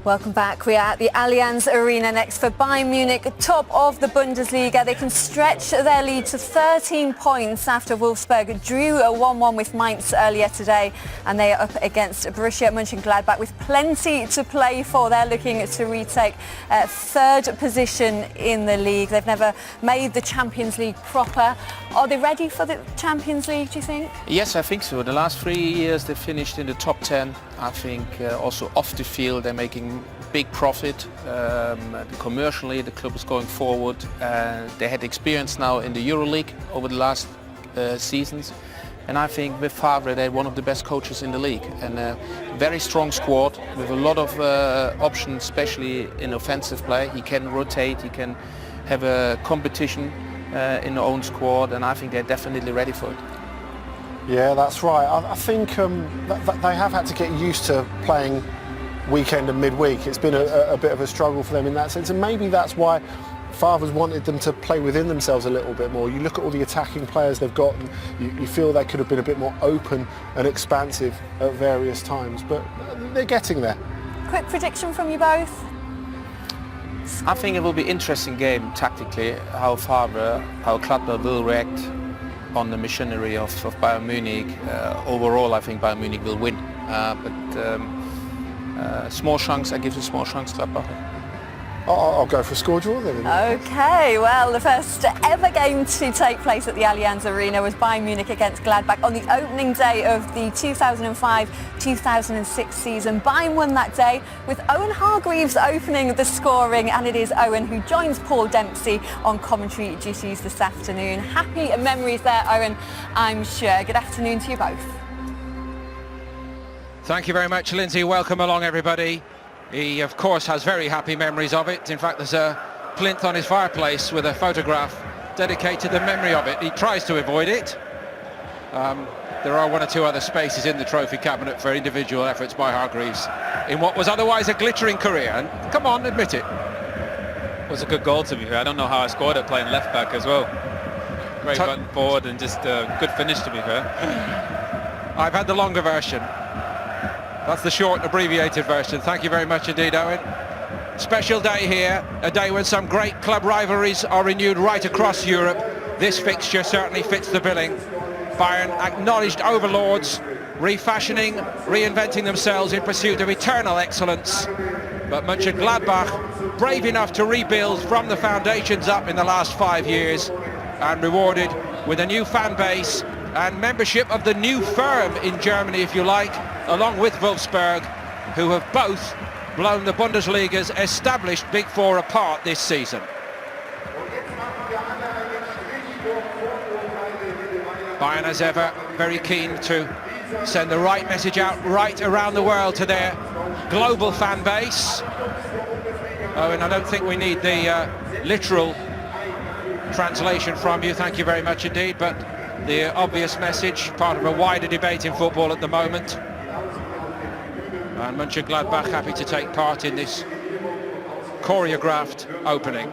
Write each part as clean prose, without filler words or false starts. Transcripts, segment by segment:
Welcome back. We are at the Allianz Arena next for Bayern Munich, top of the Bundesliga. They can stretch their lead to 13 points after Wolfsburg drew a 1-1 with Mainz earlier today, and they are up against Borussia Mönchengladbach with plenty to play for. They're looking to retake third position in the league. They've never made the Champions League proper. Are they ready for the Champions League, do you think? Yes, I think so. The last 3 years they finished in the top 10. I think also off the field they're making big profit. Commercially the club is going forward. They had experience now in the EuroLeague over the last seasons, and I think with Favre they're one of the best coaches in the league, and a very strong squad with a lot of options, especially in offensive play. He can rotate, he can have a competition in their own squad, and I think they're definitely ready for it. Yeah, that's right. I think they have had to get used to playing weekend and midweek. It's been a bit of a struggle for them in that sense, and maybe that's why Favre's wanted them to play within themselves a little bit more. You look at all the attacking players they've got, and you feel they could have been a bit more open and expansive at various times, but they're getting there. Quick prediction from you both? I think it will be an interesting game tactically, how Gladbach will react on the machinery of Bayern Munich. Overall, I think Bayern Munich will win, but small chance. I give a small chance Gladbach. I'll go for a score draw then. Okay, well, the first ever game to take place at the Allianz Arena was Bayern Munich against Gladbach on the opening day of the 2005-2006 season. Bayern won that day with Owen Hargreaves opening the scoring, and it is Owen who joins Paul Dempsey on commentary duties this afternoon. Happy memories there, Owen, I'm sure. Good afternoon to you both. Thank you very much, Lindsay. Welcome along, everybody. He, of course, has very happy memories of it. In fact, there's a plinth on his fireplace with a photograph dedicated to the memory of it. He tries to avoid it. There are one or two other spaces in the trophy cabinet for individual efforts by Hargreaves in what was otherwise a glittering career. And come on, admit it. It was a good goal, to be fair. I don't know how I scored it playing left back as well. Great button forward and just a good finish, to be fair. I've had the longer version. That's the short, abbreviated version. Thank you very much indeed, Owen. Special day here, a day when some great club rivalries are renewed right across Europe. This fixture certainly fits the billing. Bayern, acknowledged overlords, refashioning, reinventing themselves in pursuit of eternal excellence. But Mönchengladbach, brave enough to rebuild from the foundations up in the last 5 years, and rewarded with a new fan base and membership of the new firm in Germany, if you like, along with Wolfsburg, who have both blown the Bundesliga's established Big Four apart this season. Bayern, as ever, very keen to send the right message out right around the world to their global fan base. Oh, and I don't think we need the literal translation from you, thank you very much indeed, but the obvious message, part of a wider debate in football at the moment. And Mönchengladbach happy to take part in this choreographed opening.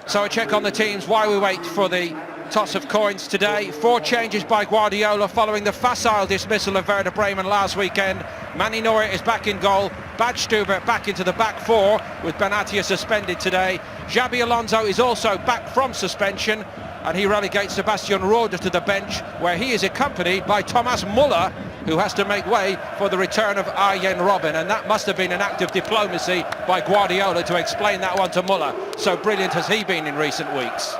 So a check on the teams, why we wait for the toss of coins today. 4 changes by Guardiola following the facile dismissal of Werder Bremen last weekend. Manny Neuer is back in goal. Badstuber back into the back 4 with Benatia suspended today. Xabi Alonso is also back from suspension, and he relegates Sebastian Rode to the bench, where he is accompanied by Thomas Muller, who has to make way for the return of Arjen Robben, and that must have been an act of diplomacy by Guardiola to explain that one to Muller. So brilliant has he been in recent weeks.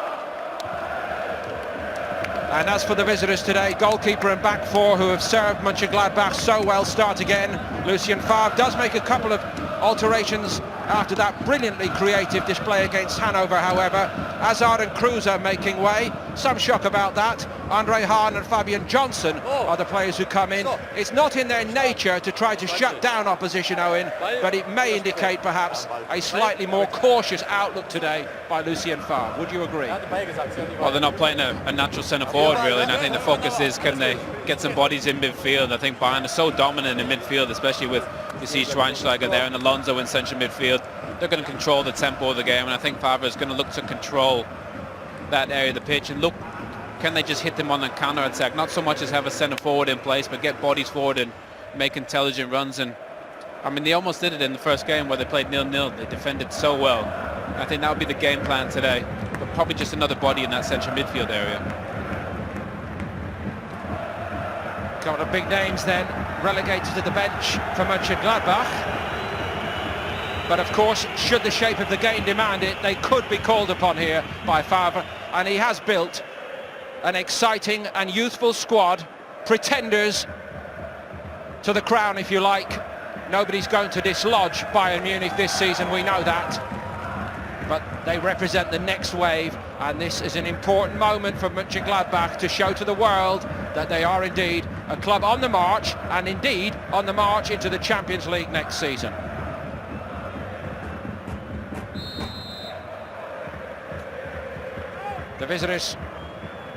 And as for the visitors today, goalkeeper and back 4 who have served Mönchengladbach so well start again. Lucien Favre does make a couple of alterations after that brilliantly creative display against Hanover, however. Hazard and Kruse making way. Some shock about that. Andre Hahn and Fabian Johnson are the players who come in. It's not in their nature to try to shut down opposition, Owen, but it may indicate perhaps a slightly more cautious outlook today by Lucien Favre. Would you agree? Well, they're not playing a natural centre forward really, and I think the focus is, can they get some bodies in midfield? I think Bayern is so dominant in midfield, especially with, you see Schweinsteiger there and Alonso in central midfield. They're going to control the tempo of the game, and I think Favre is going to look to control that area of the pitch and look, can they just hit them on the counter attack? Not so much as have a centre forward in place, but get bodies forward and make intelligent runs. And I mean, they almost did it in the first game where they played 0-0. They defended so well. I think that would be the game plan today. But probably just another body in that central midfield area. Couple of big names then relegated to the bench for Mönchengladbach. But of course, should the shape of the game demand it, they could be called upon here by Favre. And he has built an exciting and youthful squad, pretenders to the crown, if you like. Nobody's going to dislodge Bayern Munich this season, we know that. But they represent the next wave, and this is an important moment for Mönchengladbach to show to the world that they are indeed a club on the march, and indeed on the march into the Champions League next season. The visitors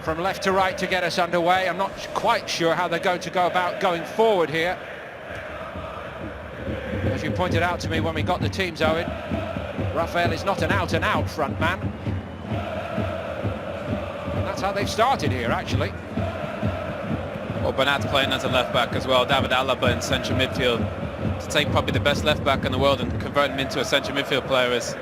from left to right to get us underway. I'm not quite sure how they're going to go about going forward here. As you pointed out to me when we got the teams, Owen, Raphael is not an out-and-out front man. And that's how they've started here, actually. Well, Bernat's playing as a left-back as well. David Alaba in central midfield. To take probably the best left-back in the world and convert him into a central midfield player is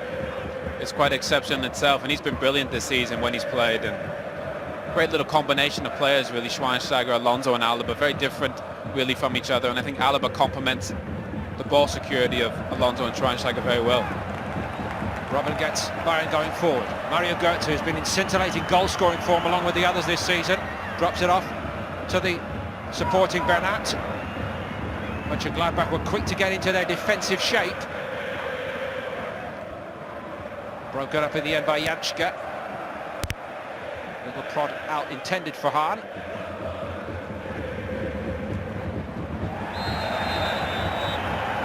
quite exceptional in itself. And he's been brilliant this season when he's played. And great little combination of players, really. Schweinsteiger, Alonso and Alaba, very different, really, from each other. And I think Alaba complements the ball security of Alonso and Schweinsteiger very well. Robin gets Bayern going forward. Mario Götze, who's been in scintillating goal-scoring form along with the others this season, drops it off to the supporting Bernat. Mönchengladbach were quick to get into their defensive shape. Broken up in the end by Janschke. Little prod out intended for Hahn.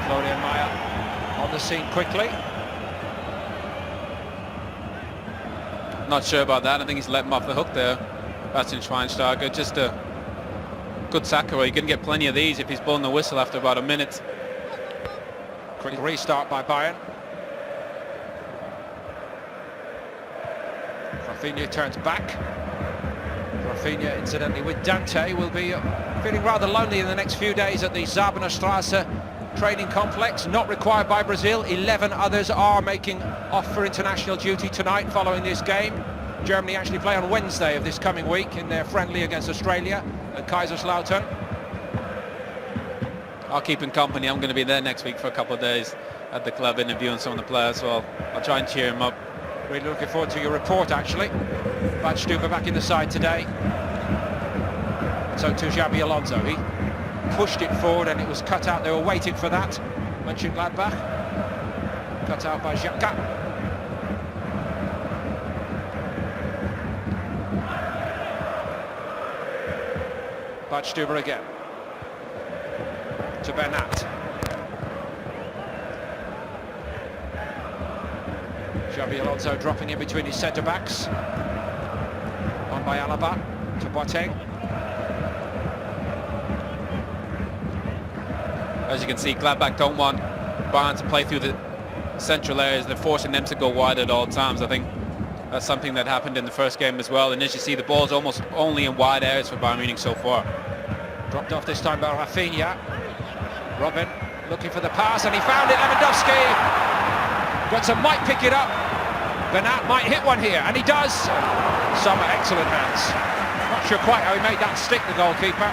Florian Mayer on the scene quickly. Not sure about that. I think he's let him off the hook there. Bastian Schweinsteiger, just a good sacker. He can get plenty of these if he's blowing the whistle after about a minute. Quick restart by Bayern. Rafinha turns back. Rafinha, incidentally, with Dante, will be feeling rather lonely in the next few days at the Zaberner Strasse training complex. Not required by Brazil. 11 others are making off for international duty tonight following this game. Germany actually play on Wednesday of this coming week in their friendly against Australia at Kaiserslautern. I'll keep him company. I'm going to be there next week for a couple of days at the club interviewing some of the players, so I'll try and cheer him up. Really looking forward to your report, actually. Matsch back in the side today. So to Xabi Alonso. He pushed it forward and it was cut out. They were waiting for that. Mönchengladbach. Cut out by Xhaka. Matsch again. To Bernat. Xabi Alonso dropping in between his centre-backs. On by Alaba to Boateng. As you can see, Gladbach don't want Bayern to play through the central areas. They're forcing them to go wide at all times. I think that's something that happened in the first game as well. And as you see, the ball's almost only in wide areas for Bayern Munich so far. Dropped off this time by Rafinha. Robin looking for the pass and he found it. Lewandowski. Götze might pick it up. Bernat might hit one here, and he does. Sommer, excellent hands. Not sure quite how he made that stick, the goalkeeper.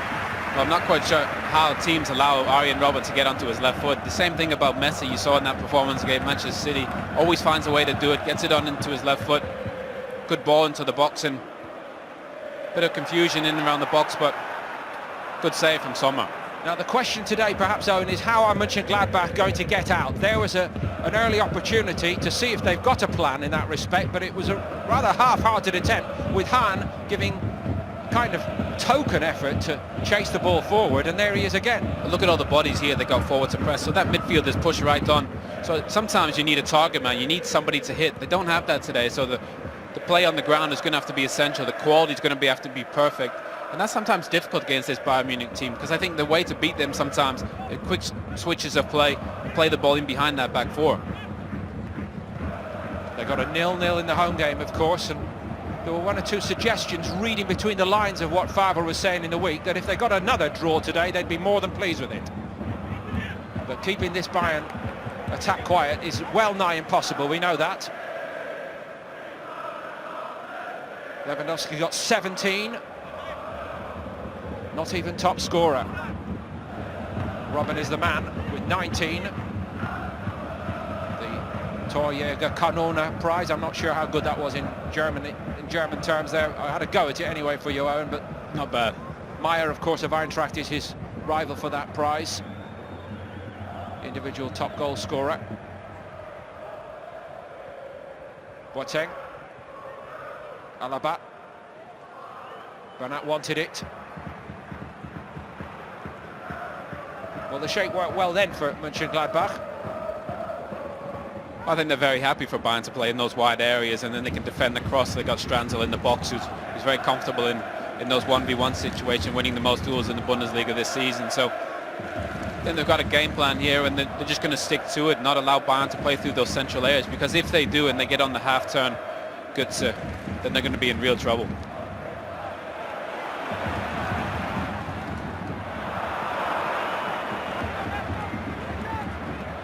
Well, I'm not quite sure how teams allow Arjen Robben to get onto his left foot. The same thing about Messi, you saw in that performance against Manchester City. Always finds a way to do it, gets it on into his left foot. Good ball into the box, and bit of confusion in and around the box, but good save from Sommer. Now the question today, perhaps, Owen, is how are Mönchengladbach going to get out? There was an early opportunity to see if they've got a plan in that respect, but it was a rather half-hearted attempt, with Hahn giving kind of token effort to chase the ball forward, and there he is again. Look at all the bodies here that go forward to press, so that midfield is pushed right on. So sometimes you need a target man, you need somebody to hit. They don't have that today, so the play on the ground is going to have to be essential. The quality is going to have to be perfect. And that's sometimes difficult against this Bayern Munich team, because I think the way to beat them sometimes is quick switches of play, play the ball in behind that back four. They got a 0-0 in the home game, of course, and there were one or two suggestions reading between the lines of what Favre was saying in the week, that if they got another draw today, they'd be more than pleased with it. But keeping this Bayern attack quiet is well nigh impossible, we know that. Lewandowski got 17. Not even top scorer. Robben is the man with 19. The Torjäger Kanone prize. I'm not sure how good that was in German terms there. I had a go at it anyway for you, Owen, but Not bad. Meyer, of course, of Eintracht is his rival for that prize. Individual top goal scorer. Boateng. Alaba. Bernat wanted it. Well, the shape worked well then for Mönchengladbach. I think they're very happy for Bayern to play in those wide areas, and then they can defend the cross. They got Stranzel in the box, who's very comfortable in those 1v1 situations, winning the most duels in the Bundesliga this season. So then they've got a game plan here, and they're just going to stick to it, not allow Bayern to play through those central areas, because if they do and they get on the half-turn, then they're going to be in real trouble.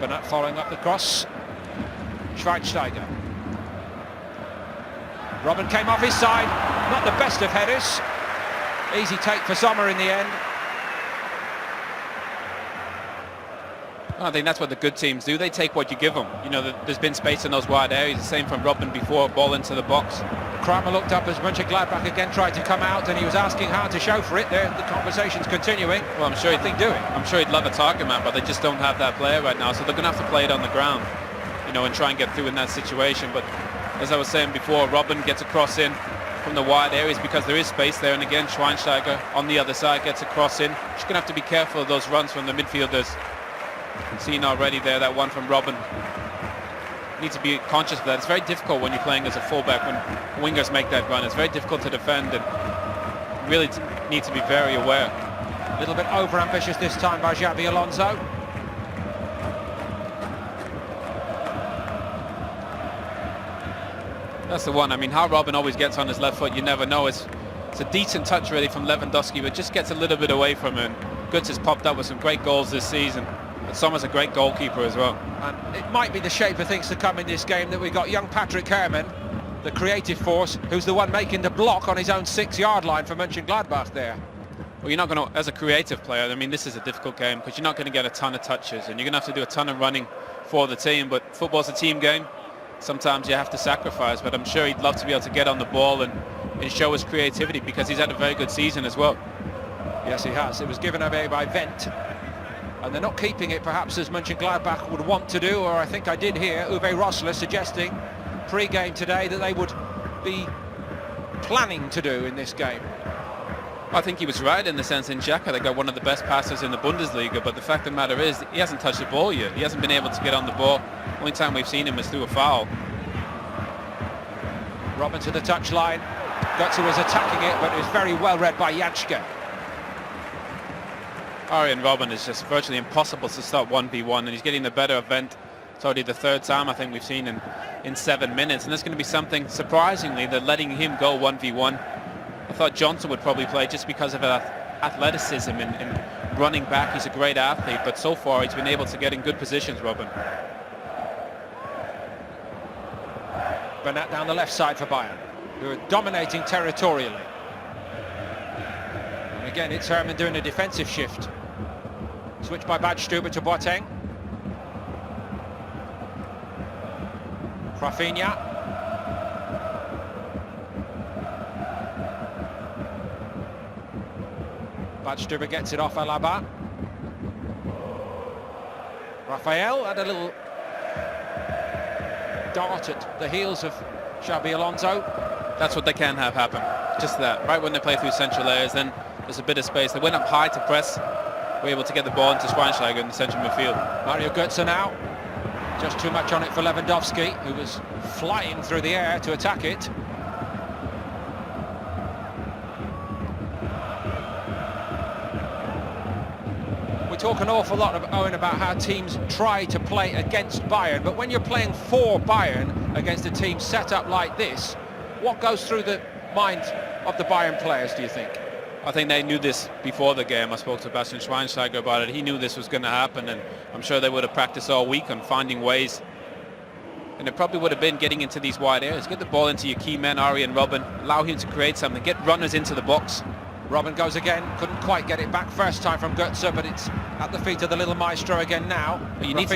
Bernat following up the cross. Schweinsteiger. Robben came off his side. Not the best of headers. Easy take for Sommer in the end. I think that's what the good teams do. They take what you give them. You know, there's been space in those wide areas. The same from Robben before, ball into the box. Kramer looked up as Mönchengladbach again tried to come out, and he was asking how to show for it. There, the conversation's continuing. Well, I'm sure he'd love a target man, but they just don't have that player right now. So they're going to have to play it on the ground, you know, and try and get through in that situation. But as I was saying before, Robben gets a cross in from the wide areas because there is space there, and again Schweinsteiger on the other side gets a cross in. Just going to have to be careful of those runs from the midfielders. Seen already there, that one from Robben. Need to be conscious of that. It's very difficult when you're playing as a fullback, when wingers make that run. It's very difficult to defend, and really need to be very aware. A little bit over-ambitious this time by Xabi Alonso. That's the one. I mean, how Robben always gets on his left foot, you never know. It's a decent touch really from Lewandowski, but just gets a little bit away from him. Götze has popped up with some great goals this season, but Sommer's a great goalkeeper as well. And it might be the shape of things to come in this game that we got young Patrick Herrmann, the creative force, who's the one making the block on his own 6-yard line for Mönchengladbach there. Well, you're not going to, as a creative player, I mean, this is a difficult game because you're not going to get a ton of touches, and you're going to have to do a ton of running for the team, but football's a team game. Sometimes you have to sacrifice, but I'm sure he'd love to be able to get on the ball and show his creativity, because he's had a very good season as well. Yes, he has. It was given away by Wendt, and they're not keeping it perhaps as Mönchengladbach would want to do, or I think I did hear Uwe Rosler suggesting pre-game today that they would be planning to do in this game. I think he was right in the sense in Xhaka they got one of the best passers in the Bundesliga, but the fact of the matter is he hasn't touched the ball yet. He hasn't been able to get on the ball. The only time we've seen him is through a foul. Robben to the touchline. Götze was attacking it, but it was very well read by Janschke. Arjen Robben is just virtually impossible to stop 1v1, and he's getting the better of Wendt. It's already the third time I think we've seen in 7 minutes, and there's going to be something surprisingly that letting him go 1v1. I thought Johnson would probably play just because of athleticism and running back. He's a great athlete, but so far he's been able to get in good positions, Robben. Bernat down the left side for Bayern, who are dominating territorially. And again, it's Herrmann doing a defensive shift. Switch by Badstuber to Boateng. Rafinha. Badstuber gets it off Alaba. Raphael had a little dart at the heels of Xabi Alonso. That's what they can have happen. Just that. Right when they play through central areas, then there's a bit of space. They went up high to press. We're able to get the ball into Schweinsteiger in the central midfield. Mario Götze now. Just too much on it for Lewandowski, who was flying through the air to attack it. We talk an awful lot, Owen, about how teams try to play against Bayern, but when you're playing for Bayern against a team set up like this, what goes through the mind of the Bayern players, do you think? I think they knew this before the game. I spoke to Bastian Schweinsteiger about it. He knew this was going to happen, and I'm sure they would have practiced all week on finding ways. And it probably would have been getting into these wide areas. Get the ball into your key men, Ari and Robin. Allow him to create something. Get runners into the box. Robin goes again. Couldn't quite get it back first time from Götze, but it's at the feet of the little maestro again now. But you need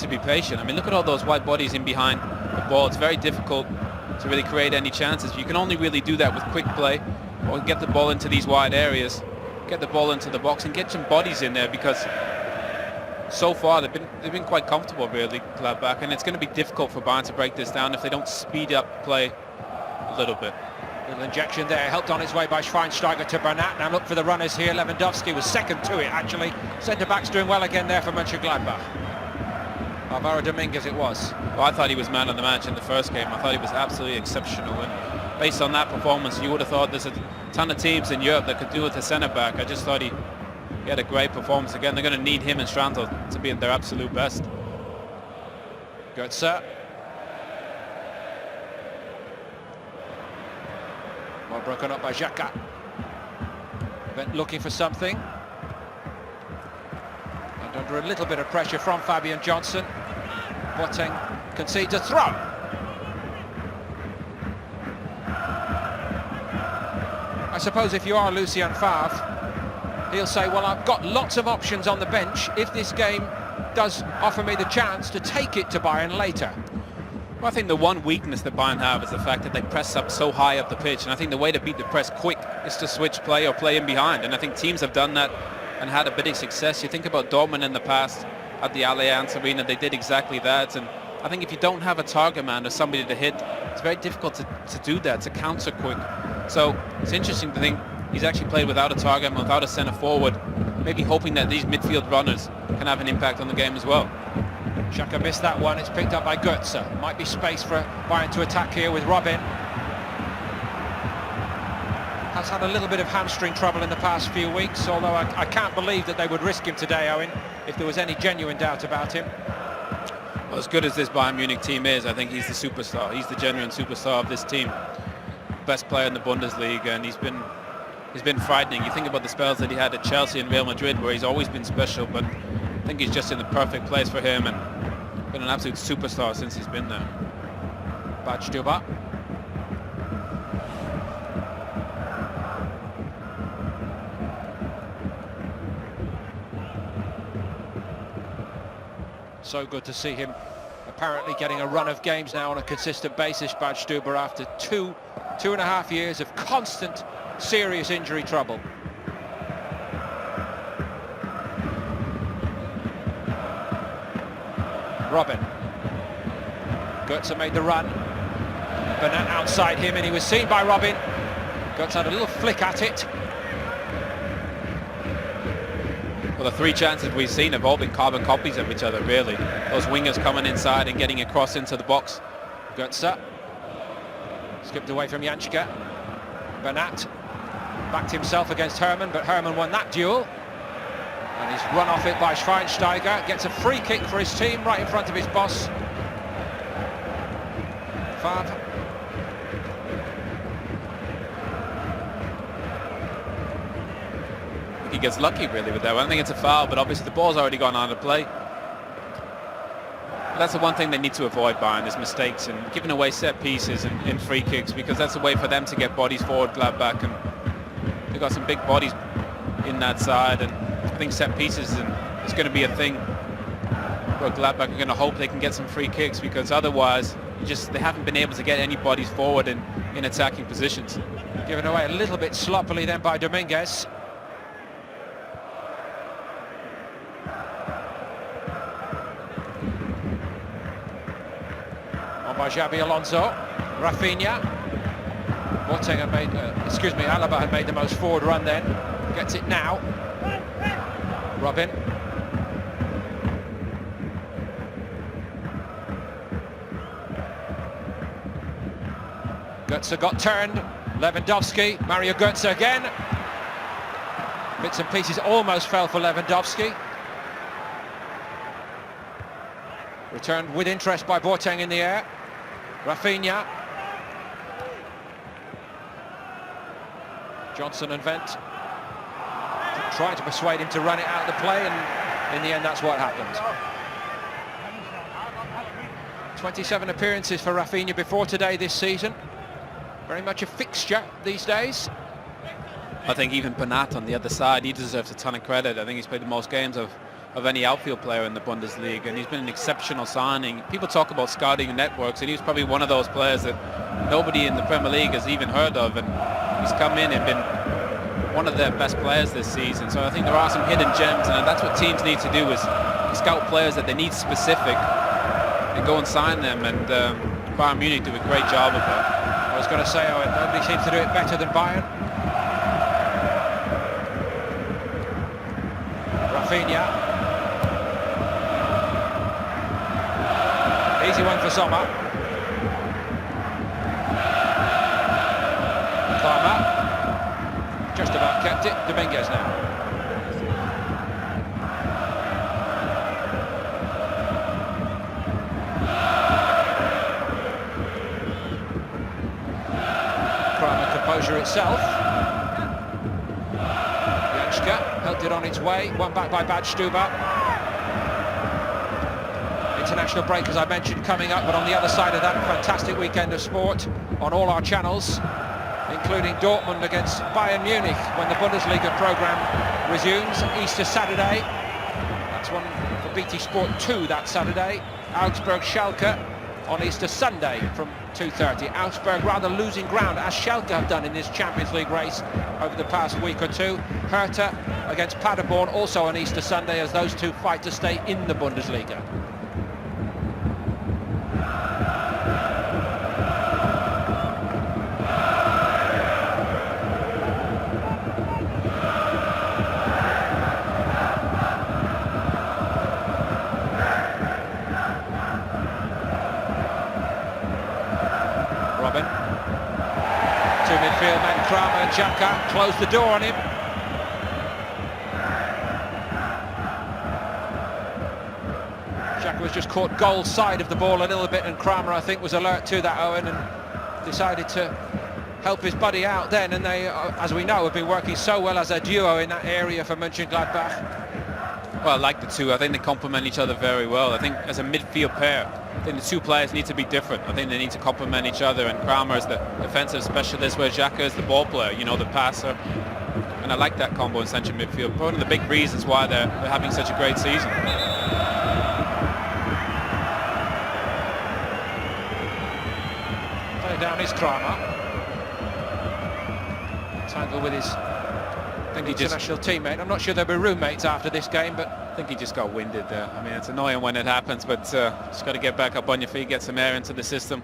to be patient. I mean, look at all those wide bodies in behind the ball. It's very difficult to really create any chances. You can only really do that with quick play, or get the ball into these wide areas, get the ball into the box and get some bodies in there, because so far they've been quite comfortable, really, Gladbach, and it's going to be difficult for Bayern to break this down if they don't speed up play a little bit. Little injection there, helped on its way by Schweinsteiger to Bernat. Now look for the runners here. Lewandowski was second to it, actually. Centre-back's doing well again there for Mönchengladbach. Alvaro Dominguez it was. Well, I thought he was man of the match in the first game. I thought he was absolutely exceptional, and based on that performance, you would have thought there's a ton of teams in Europe that could do with a centre-back. I just thought he had a great performance again. They're going to need him and Strandl to be at their absolute best. Götze. Well broken up by Xhaka. Looking for something. And under a little bit of pressure from Fabian Johnson. Boateng concedes a throw. I suppose if you are Lucien Favre, he'll say, well, I've got lots of options on the bench if this game does offer me the chance to take it to Bayern later. Well, I think the one weakness that Bayern have is the fact that they press up so high up the pitch, and I think the way to beat the press quick is to switch play or play in behind, and I think teams have done that and had a bit of success. You think about Dortmund in the past at the Allianz Arena, they did exactly that, and I think if you don't have a target man or somebody to hit, it's very difficult to do that, to counter quick. So it's interesting to think he's actually played without a target man, without a centre forward, maybe hoping that these midfield runners can have an impact on the game as well. Xhaka missed that one. It's picked up by Götze. Might be space for Bayern to attack here with Robin. Has had a little bit of hamstring trouble in the past few weeks, although I can't believe that they would risk him today, Owen, if there was any genuine doubt about him. Well, as good as this Bayern Munich team is, I think he's the superstar. He's the genuine superstar of this team. Best player in the Bundesliga, and he's been frightening. You think about the spells that he had at Chelsea and Real Madrid, where he's always been special, but I think he's just in the perfect place for him and been an absolute superstar since he's been there. Badstuber. So good to see him apparently getting a run of games now on a consistent basis, Badstuber, after two and a half years of constant serious injury trouble. Robin. Götze made the run. Bernat outside him, and he was seen by Robin. Götze had a little flick at it. Well, the three chances we've seen have all been carbon copies of each other, really. Those wingers coming inside and getting across into the box. Götze. Skipped away from Jančka. Bernat backed himself against Hermann, but Hermann won that duel. And he's run off it by Schweinsteiger. Gets a free kick for his team right in front of his boss. Favre. I think he gets lucky, really, with that one. I think it's a foul, but obviously the ball's already gone out of play. But that's the one thing they need to avoid, Bayern, is mistakes and giving away set pieces and free kicks, because that's a way for them to get bodies forward, Gladbach, and they've got some big bodies in that side, and I think set pieces is going to be a thing where Gladbach are going to hope they can get some free kicks, because otherwise they haven't been able to get any bodies forward in attacking positions. Given away a little bit sloppily then by Dominguez. On by Xabi Alonso. Rafinha. Boateng had made, Alaba had made the most forward run then. Gets it now. Robin. Götze got turned. Lewandowski. Mario Götze again. Bits and pieces almost fell for Lewandowski. Returned with interest by Boateng in the air. Rafinha. Johnson and Wendt Trying to persuade him to run it out of the play, and in the end that's what happened. 27 appearances for Rafinha before today this season. Very much a fixture these days. I think even Bernat on the other side, he deserves a ton of credit. I think he's played the most games of any outfield player in the Bundesliga, and he's been an exceptional signing. People talk about scouting networks, and he's probably one of those players that nobody in the Premier League has even heard of, and he's come in and been one of their best players this season. So I think there are some hidden gems, and that's what teams need to do, is scout players that they need specific and go and sign them, and Bayern Munich do a great job of that. I was going to say, nobody seems to do it better than Bayern. Rafinha. Easy one for Sommer. Kramer. Just about kept it. Dominguez now. Kramer composure itself. Janschke helped it on its way. One back by Badstuber. International break, as I mentioned, coming up, but on the other side of that, fantastic weekend of sport on all our channels, including Dortmund against Bayern Munich when the Bundesliga programme resumes Easter Saturday. That's one for BT Sport 2 that Saturday. Augsburg Schalke on Easter Sunday from 2:30. Augsburg rather losing ground, as Schalke have done in this Champions League race over the past week or two. Hertha against Paderborn also on Easter Sunday, as those two fight to stay in the Bundesliga. Midfield men Kramer and Xhaka close the door on him. Xhaka was just caught goal side of the ball a little bit, and Kramer, I think, was alert to that, Owen, and decided to help his buddy out then. And they, as we know, have been working so well as a duo in that area for Mönchengladbach. Well, I like the two. I think they complement each other very well. I think as a midfield pair, I think the two players need to be different. I think they need to complement each other, and Kramer is the defensive specialist, where Xhaka is the ball player, you know, the passer. And I like that combo in central midfield. One of the big reasons why they're having such a great season. Play down is Kramer. Tangle with his international teammate. I'm not sure they'll be roommates after this game, but I think he just got winded there. I mean, it's annoying when it happens, but just got to get back up on your feet, get some air into the system.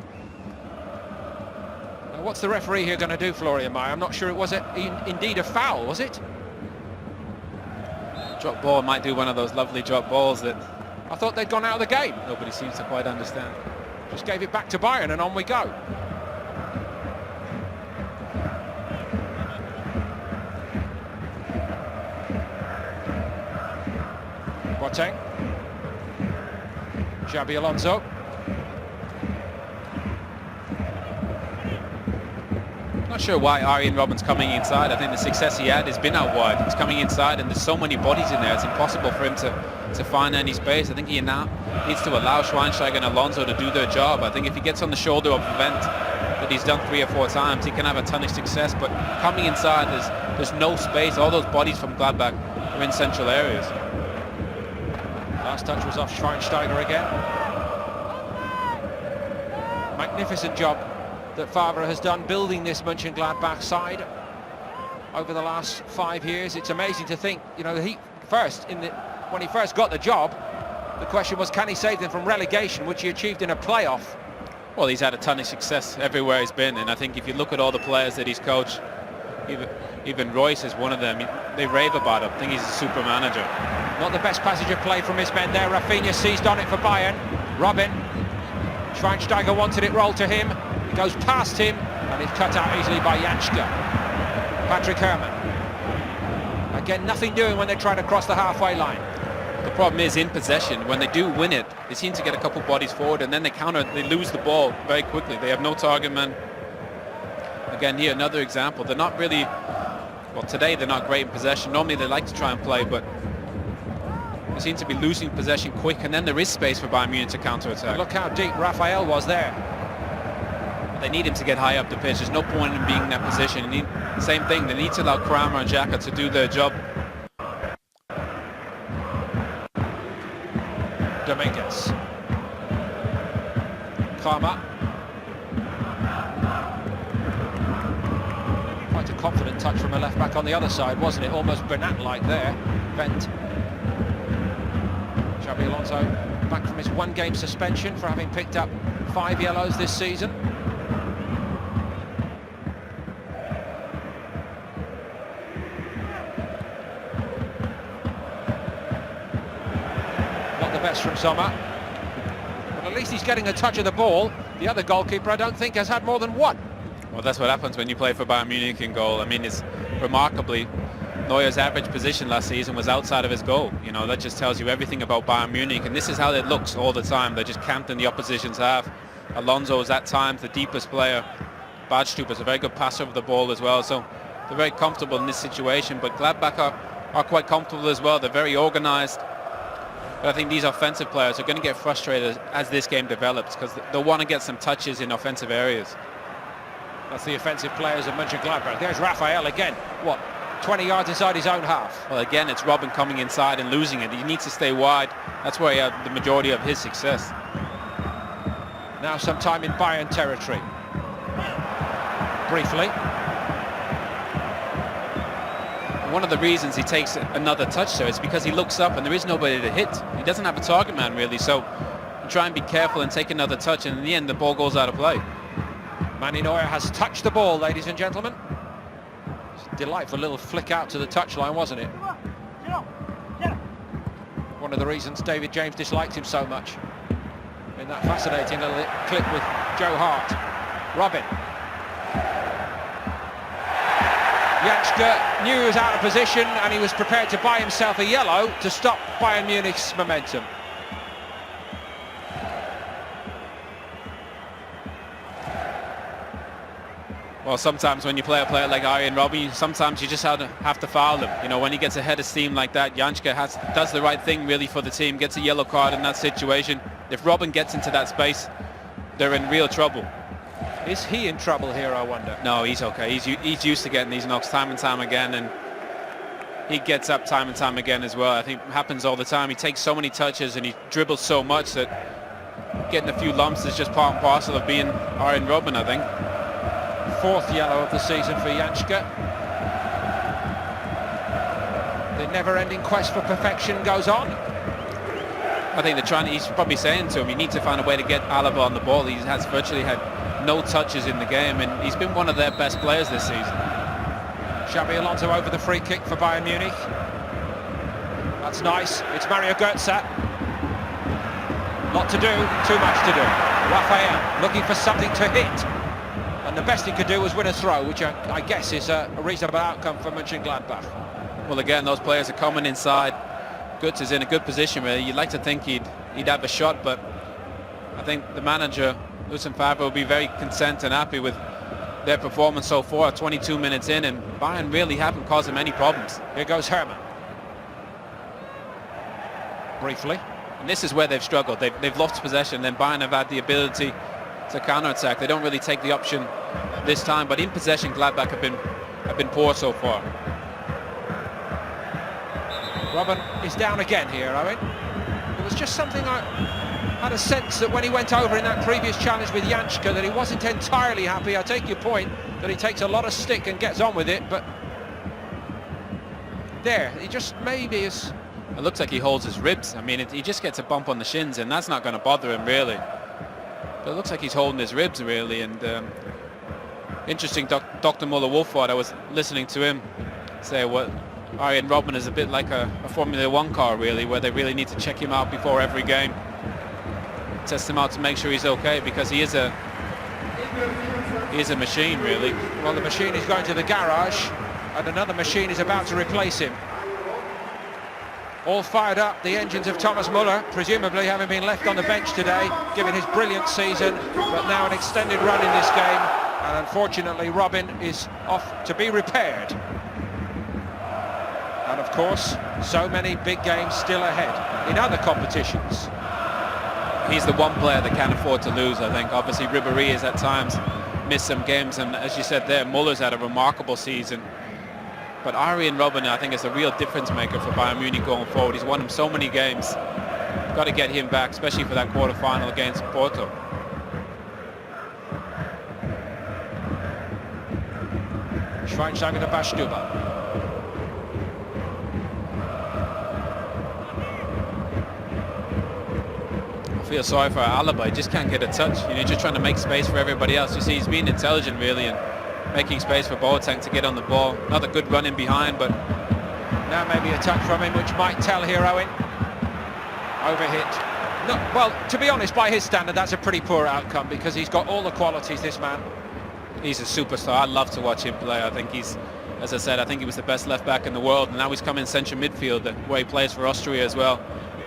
Now, what's the referee here going to do, Florian Meyer? I'm not sure it was indeed a foul, was it? Drop ball might do one of those lovely drop balls that I thought they'd gone out of the game. Nobody seems to quite understand. Just gave it back to Bayern, and on we go. Boateng. Xabi Alonso. Not sure why Arjen Robben's coming inside. I think the success he had has been out wide. He's coming inside, and there's so many bodies in there, it's impossible for him to find any space. I think he now needs to allow Schweinsteiger and Alonso to do their job. I think if he gets on the shoulder of Vent, that he's done 3 or 4 times, he can have a ton of success. But coming inside, there's no space. All those bodies from Gladbach are in central areas. Last touch was off Schweinsteiger again. Magnificent job that Favre has done building this Mönchengladbach side over the last 5 years. It's amazing to think, you know, when he first got the job, the question was, can he save them from relegation, which he achieved in a playoff. Well, he's had a ton of success everywhere he's been, and I think if you look at all the players that he's coached, even Royce is one of them. They rave about him. I think he's a super manager. Not the best passage of play from his men there. Rafinha seized on it for Bayern. Robben. Schweinsteiger wanted it rolled to him. It goes past him, and it's cut out easily by Janschke. Patrick Herrmann. Again, nothing doing when they try to cross the halfway line. The problem is, in possession, when they do win it, they seem to get a couple bodies forward, and then they lose the ball very quickly. They have no target man. Again, here, another example. They're not really Well, today they're not great in possession. Normally they like to try and play, but they seem to be losing possession quick, and then there is space for Bayern Munich to counter-attack. Look how deep Raphael was there. They need him to get high up the pitch. There's no point in being in that position. Same thing, they need to allow Kramer and Xhaka to do their job. Dominguez. Kramer. Quite a confident touch from a left-back on the other side, wasn't it? Almost Bernat-like there. Bent. Xabi Alonso back from his one-game suspension for having picked up 5 yellows this season. Not the best from Sommer. But at least he's getting a touch of the ball. The other goalkeeper, I don't think, has had more than one. Well, that's what happens when you play for Bayern Munich in goal. I mean, it's remarkably, Neuer's average position last season was outside of his goal. You know, that just tells you everything about Bayern Munich, and this is how it looks all the time. They're just camped in the opposition's half. Alonso is at times the deepest player. Badstuber's a very good passer of the ball as well, so they're very comfortable in this situation. But Gladbach are quite comfortable as well. They're very organised. But I think these offensive players are going to get frustrated as this game develops, because they'll want to get some touches in offensive areas. That's the offensive players of Mönchengladbach. There's Raphael again. What? 20 yards inside his own half. Well, again, it's Robben coming inside and losing it. He needs to stay wide. That's where he had the majority of his success. Now some time in Bayern territory. Briefly. One of the reasons he takes another touch there is because he looks up and there is nobody to hit. He doesn't have a target man really, so you try and be careful and take another touch, and in the end the ball goes out of play. Manny Neuer has touched the ball, ladies and gentlemen. Delightful little flick out to the touchline, wasn't it? One of the reasons David James disliked him so much in that fascinating little clip with Joe Hart. Robin. Janschke knew he was out of position and he was prepared to buy himself a yellow to stop Bayern Munich's momentum. Well, sometimes when you play a player like Arjen Robben, sometimes you just have to foul him. You know, when he gets ahead of steam like that, Janschke does the right thing really for the team, gets a yellow card in that situation. If Robben gets into that space, they're in real trouble. Is he in trouble here, I wonder? No, he's okay. He's used to getting these knocks time and time again, and he gets up time and time again as well. I think it happens all the time. He takes so many touches and he dribbles so much that getting a few lumps is just part and parcel of being Arjen Robben, I think. 4th yellow of the season for Janschke. The never-ending quest for perfection goes on. I think he's probably saying to him, you need to find a way to get Alaba on the ball. He has virtually had no touches in the game, and he's been one of their best players this season. Xabi Alonso over the free kick for Bayern Munich. That's nice. It's Mario Götze. Lot to do, too much to do. Raphael looking for something to hit. And the best he could do was win a throw, which I guess is a reasonable outcome for Mönchengladbach. Well, again, those players are coming inside. Götze is in a good position, really. You'd like to think he'd have a shot, but I think the manager, Lucien Favre, will be very content and happy with their performance so far, 22 minutes in, and Bayern really haven't caused him any problems. Here goes Hermann. Briefly. And this is where they've struggled. They've lost possession, then Bayern have had the ability to counter-attack. They don't really take the option this time, but in possession Gladbach have been poor so far. Robben is down again here, Owen. It was just something I had a sense that when he went over in that previous challenge with Janschke that he wasn't entirely happy. I take your point that he takes a lot of stick and gets on with it, but there, he just maybe is... It looks like he holds his ribs. I mean, he just gets a bump on the shins, and that's not going to bother him really. But it looks like he's holding his ribs really, and interesting, Dr. Muller-Wolford, I was listening to him say what Arjen Robben is a bit like a Formula 1 car really, where they really need to check him out before every game, test him out to make sure he's okay, because he is a machine really. Well, the machine is going to the garage and another machine is about to replace him. All fired up, the engines of Thomas Muller, presumably having been left on the bench today, given his brilliant season, but now an extended run in this game, and unfortunately Robben is off to be repaired. And of course, so many big games still ahead in other competitions. He's the one player that can't afford to lose, I think. Obviously, Ribéry has at times missed some games, and as you said there, Muller's had a remarkable season. But Arjen Robben, I think, is a real difference maker for Bayern Munich going forward. He's won him so many games. Got to get him back, especially for that quarter-final against Porto. Schweinsteiger to Bastüber. I feel sorry for Alaba. He just can't get a touch. You know, just trying to make space for everybody else. You see, he's being intelligent, really, and making space for Boateng to get on the ball. Not a good run in behind, but now maybe a touch from him, which might tell here, Owen. Overhit. No, well, to be honest, by his standard, that's a pretty poor outcome, because he's got all the qualities, this man. he's a superstar. I love to watch him play. I think he's, as I said, I think he was the best left back in the world, and now he's come in central midfield, where he plays for Austria as well,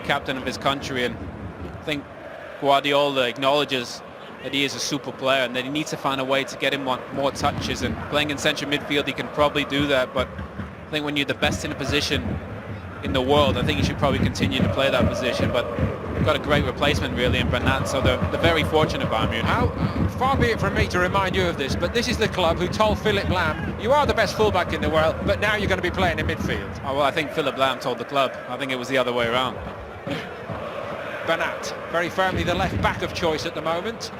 captain of his country. And I think Guardiola acknowledges that he is a super player and that he needs to find a way to get him more touches, and playing in central midfield he can probably do that, but I think when you're the best in a position in the world, I think you should probably continue to play that position. But we've got a great replacement really in Bernat, so they're very fortunate, Bayern Munich. How far be it from me to remind you of this, but this is the club who told Philipp Lahm, you are the best fullback in the world, but now you're going to be playing in midfield. Oh, well, I think Philipp Lahm told the club. I think it was the other way around. Bernat, very firmly the left back of choice at the moment.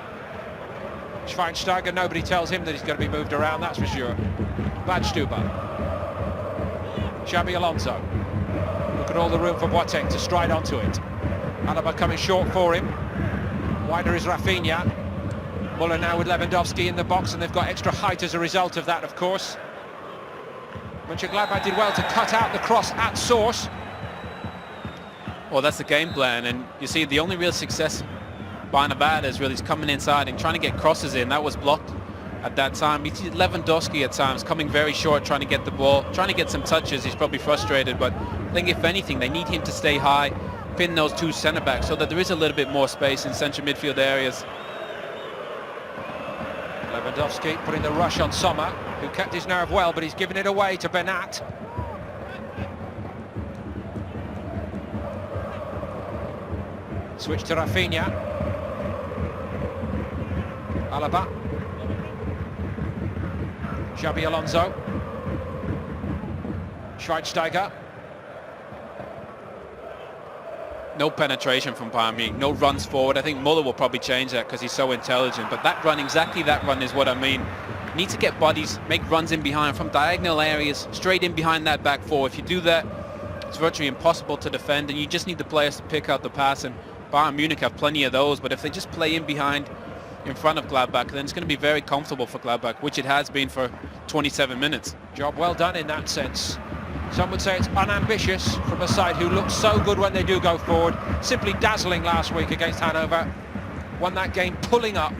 Schweinsteiger, nobody tells him that he's going to be moved around, that's for sure. Badstuber. Xabi Alonso. Look at all the room for Boateng to stride onto it. Alaba coming short for him. Wider is Rafinha. Muller now with Lewandowski in the box, and they've got extra height as a result of that, of course. Mönchengladbach did well to cut out the cross at source. Well, that's the game plan, and you see the only real success Bayern have had is really coming inside and trying to get crosses in. That was blocked at that time. You see Lewandowski at times coming very short, trying to get the ball, trying to get some touches. He's probably frustrated, but I think if anything they need him to stay high, pin those two centre-backs so that there is a little bit more space in central midfield areas. Lewandowski putting the rush on Sommer, who kept his nerve well, but he's given it away to Bernat. Switch to Rafinha. Alaba. Xabi Alonso. Schweinsteiger. No penetration from Bayern Munich, no runs forward. I think Muller will probably change that because he's so intelligent. But that run, exactly that run is what I mean. You need to get bodies, make runs in behind from diagonal areas, straight in behind that back four. If you do that, it's virtually impossible to defend, and you just need the players to pick out the pass. And Bayern Munich have plenty of those, but if they just play in behind, in front of Gladbach, then it's going to be very comfortable for Gladbach, which it has been for 27 minutes. Job well done in that sense. Some would say it's unambitious from a side who looks so good when they do go forward. Simply dazzling last week against Hanover. Won that game pulling up,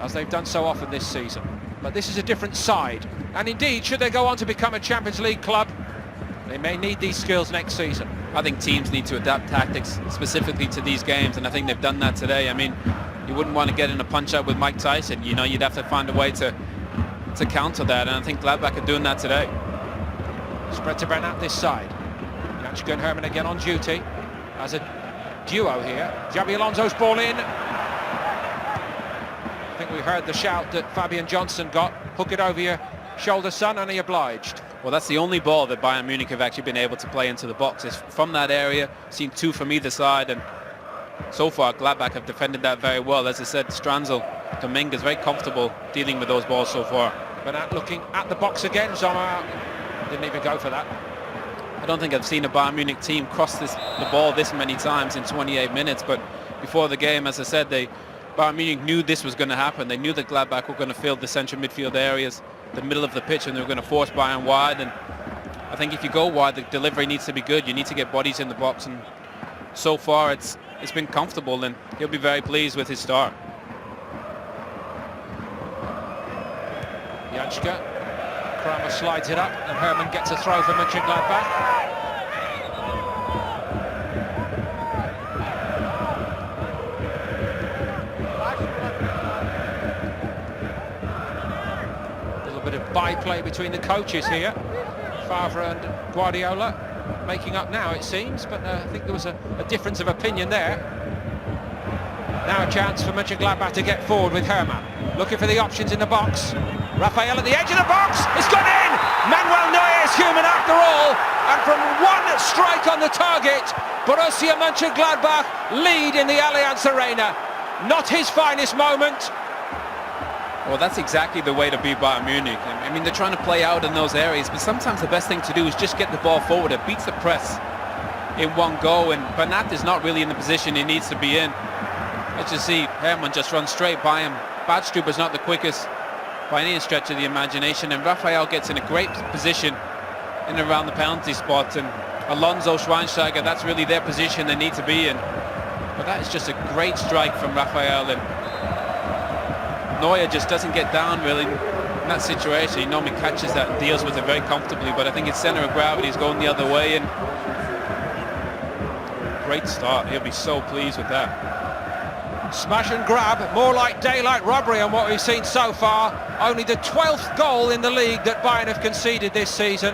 as they've done so often this season. But this is a different side. And indeed, should they go on to become a Champions League club, they may need these skills next season. I think teams need to adapt tactics specifically to these games, and I think they've done that today. I mean, you wouldn't want to get in a punch-up with Mike Tyson. You know, you'd have to find a way to counter that, and I think Gladbach are doing that today. Spread to Bernat this side. Janschke and Hermann again on duty as a duo here. Xabi Alonso's ball in. I think we heard the shout that Fabian Johnson got. Hook it over your shoulder, son, and he obliged. Well, that's the only ball that Bayern Munich have actually been able to play into the box. It's from that area, seen two from either side, and so far Gladbach have defended that very well. As I said, Stranzel, Dominguez very comfortable dealing with those balls so far. Bernat looking at the box again. Sommer didn't even go for that. I don't think I've seen a Bayern Munich team cross the ball this many times in 28 minutes, but before the game, as I said, Bayern Munich knew this was going to happen. They knew that Gladbach were going to fill the central midfield areas, the middle of the pitch, and they were going to force Bayern wide. And I think if you go wide, the delivery needs to be good. You need to get bodies in the box, and so far it's been comfortable, and he'll be very pleased with his start. Janschke. Kramer slides it up, and Hermann gets a throw for Mönchengladbach. A little bit of byplay between the coaches here. Favre and Guardiola making up now, it seems, but I think there was a difference of opinion there. Now a chance for Mönchengladbach to get forward with Hermann. Looking for the options in the box. Raphael at the edge of the box. It's gone in! Manuel Neuer is human after all. And from one strike on the target, Borussia Mönchengladbach lead in the Allianz Arena. Not his finest moment. Well, that's exactly the way to beat Bayern Munich. I mean, they're trying to play out in those areas, but sometimes the best thing to do is just get the ball forward. It beats the press in one go, and Bernat is not really in the position he needs to be in. Let's just see, Hermann just runs straight by him. Badstuber's not the quickest by any stretch of the imagination, and Raphael gets in a great position in and around the penalty spot, and Alonso, Schweinsteiger, that's really their position they need to be in. But that is just a great strike from Raphael, and Neuer just doesn't get down really in that situation. He normally catches that and deals with it very comfortably, but I think his centre of gravity is going the other way, and great start. He'll be so pleased with that. Smash and grab, more like daylight robbery on what we've seen so far. Only the 12th goal in the league that Bayern have conceded this season,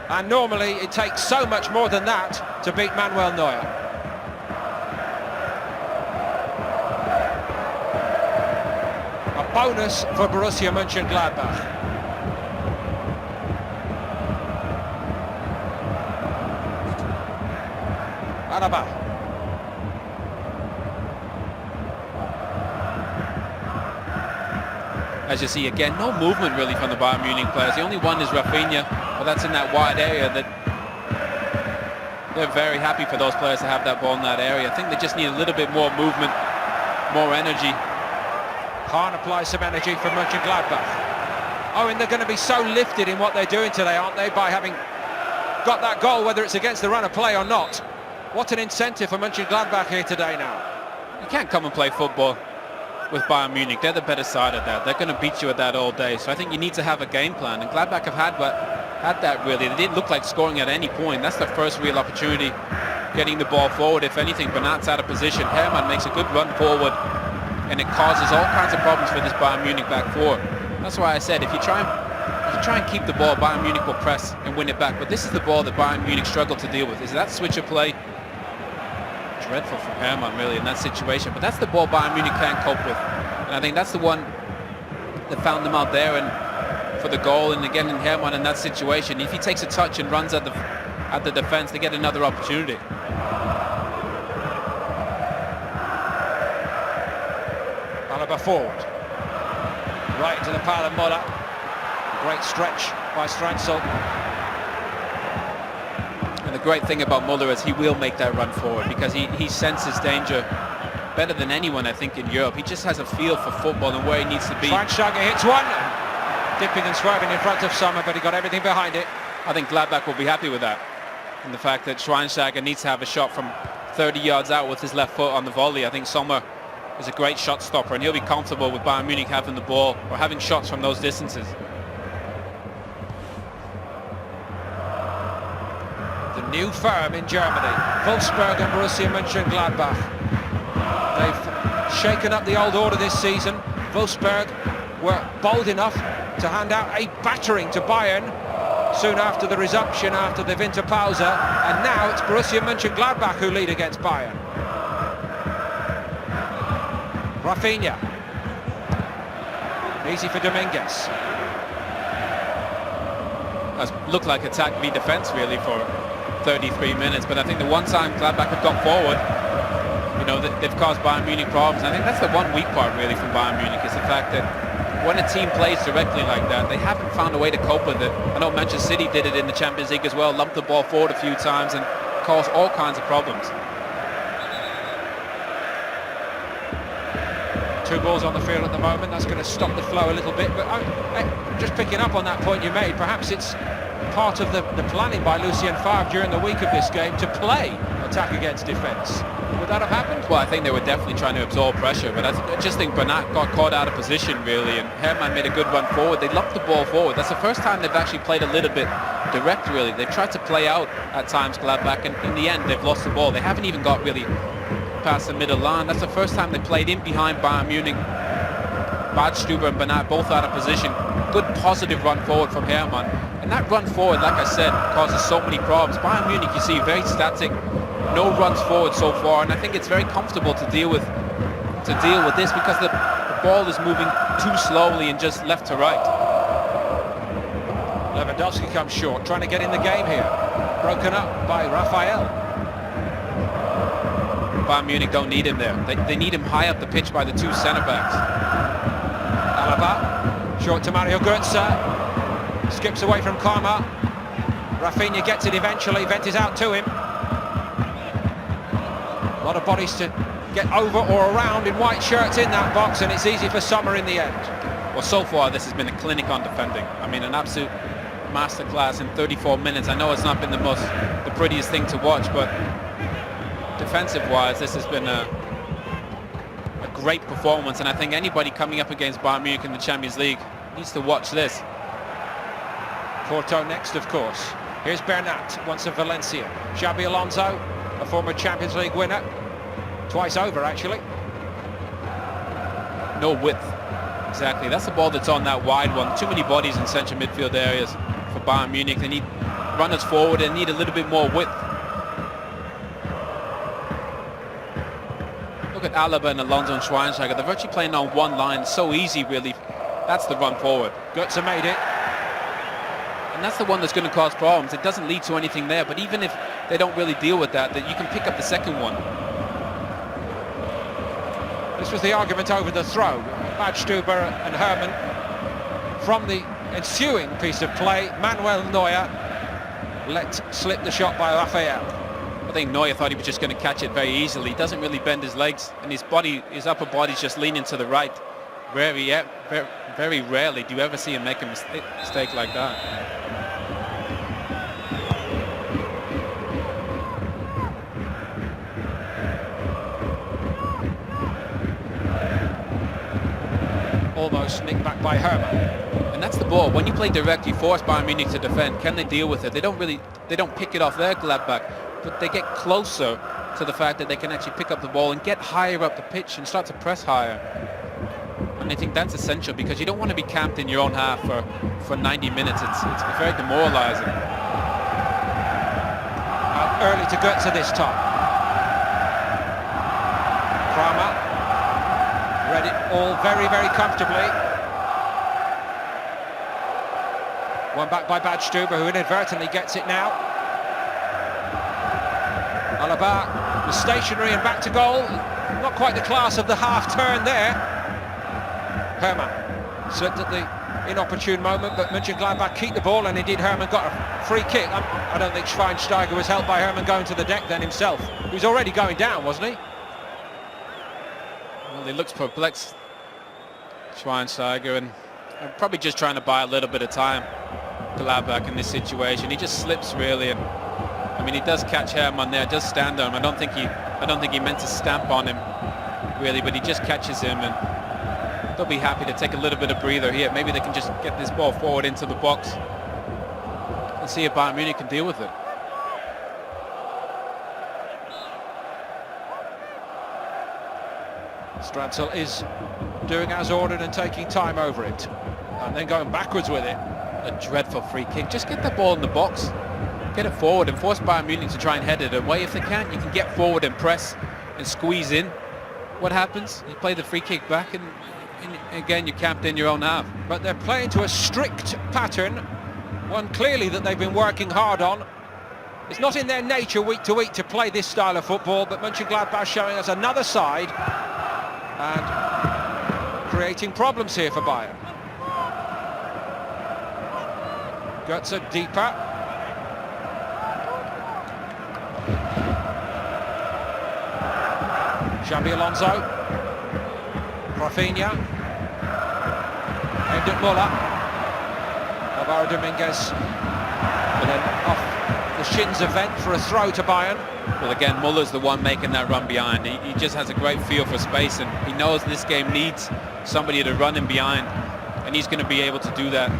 and normally it takes so much more than that to beat Manuel Neuer. A bonus for Borussia Mönchengladbach. Alaba. As you see again, no movement really from the Bayern Munich players. The only one is Rafinha, but that's in that wide area that they're very happy for those players to have that ball in that area. I think they just need a little bit more movement, more energy. Hahn applies some energy from Mönchengladbach. Oh, and they're going to be so lifted in what they're doing today, aren't they, by having got that goal, whether it's against the run of play or not. What an incentive for Mönchengladbach here today now. You can't come and play football with Bayern Munich. They're the better side of that. They're going to beat you at that all day. So I think you need to have a game plan. And Gladbach have had that really. They didn't look like scoring at any point. That's the first real opportunity, getting the ball forward. If anything, Bernat's out of position. Hermann makes a good run forward, and it causes all kinds of problems for this Bayern Munich back four. That's why I said if you try and keep the ball, Bayern Munich will press and win it back. But this is the ball that Bayern Munich struggle to deal with. Is that switch of play? Dreadful for Hermann really in that situation, but that's the ball Bayern Munich can't cope with, and I think that's the one that found them out there and for the goal. And again in Hermann in that situation, if he takes a touch and runs at the defense, they get another opportunity. Alaba forward, right into the pile of Moller. Great stretch by Stranzel. And the great thing about Muller is he will make that run forward because he senses danger better than anyone, I think, in Europe. He just has a feel for football and where he needs to be. Schweinsteiger hits one, dipping and swerving in front of Sommer, but he got everything behind it. I think Gladbach will be happy with that. And the fact that Schweinsteiger needs to have a shot from 30 yards out with his left foot on the volley. I think Sommer is a great shot stopper, and he'll be comfortable with Bayern Munich having the ball or having shots from those distances. The new firm in Germany, Wolfsburg and Borussia Mönchengladbach. They've shaken up the old order this season. Wolfsburg were bold enough to hand out a battering to Bayern soon after the resumption after the Winterpause, and now it's Borussia Mönchengladbach who lead against Bayern. Rafinha. Easy for Dominguez. That's looked like attack v defence really for 33 minutes, but I think the one time Gladbach have got forward, you know, they've caused Bayern Munich problems. I think that's the one weak part really from Bayern Munich, is the fact that when a team plays directly like that, they haven't found a way to cope with it. I know Manchester City did it in the Champions League as well, lumped the ball forward a few times and caused all kinds of problems. Two balls on the field at the moment, that's going to stop the flow a little bit, but just picking up on that point you made, perhaps it's part of the planning by Lucien Favre during the week of this game to play attack against defence. Would that have happened? Well, I think they were definitely trying to absorb pressure, but I just think Bernat got caught out of position really, and Hermann made a good run forward. They lumped the ball forward. That's the first time they've actually played a little bit direct really. They've tried to play out at times Gladbach, and in the end they've lost the ball. They haven't even got really past the middle line. That's the first time they played in behind Bayern Munich Badstuber and Bernat both out of position. Good positive run forward from Hermann. And that run forward, like I said, causes so many problems. Bayern Munich, you see, very static, no runs forward so far, and I think it's very comfortable to deal with this because the ball is moving too slowly and just left to right. Lewandowski comes short, trying to get in the game here. Broken up by Raphael. Bayern Munich don't need him there. They need him high up the pitch by the two centre-backs. Alaba, short to Mario Götze. Skips away from Karma. Rafinha gets it eventually, Vent is out to him. A lot of bodies to get over or around in white shirts in that box, and it's easy for Sommer in the end. Well, so far this has been a clinic on defending. I mean, an absolute masterclass in 34 minutes. I know it's not been the prettiest thing to watch, but defensive-wise, this has been a great performance, and I think anybody coming up against Bayern Munich in the Champions League needs to watch this. Porto next, of course. Here's Bernat, once of Valencia. Xabi Alonso, a former Champions League winner. Twice over, actually. No width. Exactly. That's the ball that's on that wide one. Too many bodies in central midfield areas for Bayern Munich. They need runners forward and need a little bit more width. Look at Alaba and Alonso and Schweinsteiger. They're virtually playing on one line. So easy, really. That's the run forward. Götze made it. And that's the one that's going to cause problems. It doesn't lead to anything there, but even if they don't really deal with that, you can pick up the second one. This was the argument over the throw. Badstuber and Hermann. From the ensuing piece of play, Manuel Neuer let slip the shot by Raphael. I think Neuer thought he was just going to catch it very easily. He doesn't really bend his legs, and his upper body's just leaning to the right. Very rarely do you ever see him make a mistake like that. Almost nicked back by Hermann. And that's the ball. When you play direct, you force Bayern Munich to defend. Can they deal with it? They don't pick it off their Gladbach, but they get closer to the fact that they can actually pick up the ball and get higher up the pitch and start to press higher. And I think that's essential because you don't want to be camped in your own half for 90 minutes. It's very demoralizing. Out early to Götze this time. Kramer read it all very, very comfortably. One back by Badstuber, who inadvertently gets it now. Alaba was stationary and back to goal. Not quite the class of the half turn there. Hermann slipped at the inopportune moment, but Mönchengladbach keep the ball, and indeed Hermann got a free kick. I don't think Schweinsteiger was helped by Hermann going to the deck then himself. He was already going down, wasn't he? Well, he looks perplexed, Schweinsteiger, and probably just trying to buy a little bit of time, Gladbach, in this situation. He just slips really, and I mean, he does catch Hermann there, does stand on him. I don't think he meant to stamp on him really, but he just catches him, and they'll be happy to take a little bit of breather here. Maybe they can just get this ball forward into the box and see if Bayern Munich can deal with it. Stratzel is doing as ordered and taking time over it, and then going backwards with it. A dreadful free kick. Just get the ball in the box, get it forward, and force Bayern Munich to try and head it away. If they can't, you can get forward and press and squeeze in. What happens? You play the free kick back, and again you're camped in your own half. But they're playing to a strict pattern, one clearly that they've been working hard on. It's not in their nature week to week to play this style of football, but Mönchengladbach showing us another side and creating problems here for Bayern. Götze deeper. Xabi Alonso. Rafinha. Aimed at Muller. Alvaro Dominguez. And then off the shins of Vent for a throw to Bayern. Well, again, Muller's the one making that run behind. He just has a great feel for space, and he knows this game needs somebody to run him behind, and he's going to be able to do that.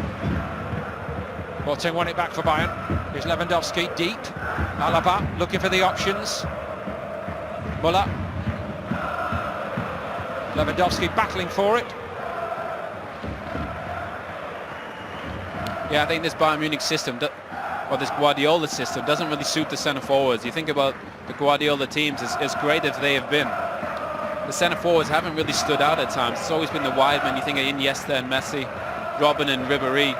Boateng won it back for Bayern. Here's Lewandowski deep. Alaba looking for the options. Muller. Lewandowski battling for it. Yeah, I think this Bayern Munich system, or this Guardiola system, doesn't really suit the centre forwards. You think about the Guardiola teams, as great as they have been, the centre forwards haven't really stood out at times. It's always been the wide men. You think of Iniesta and Messi, Robben and Ribéry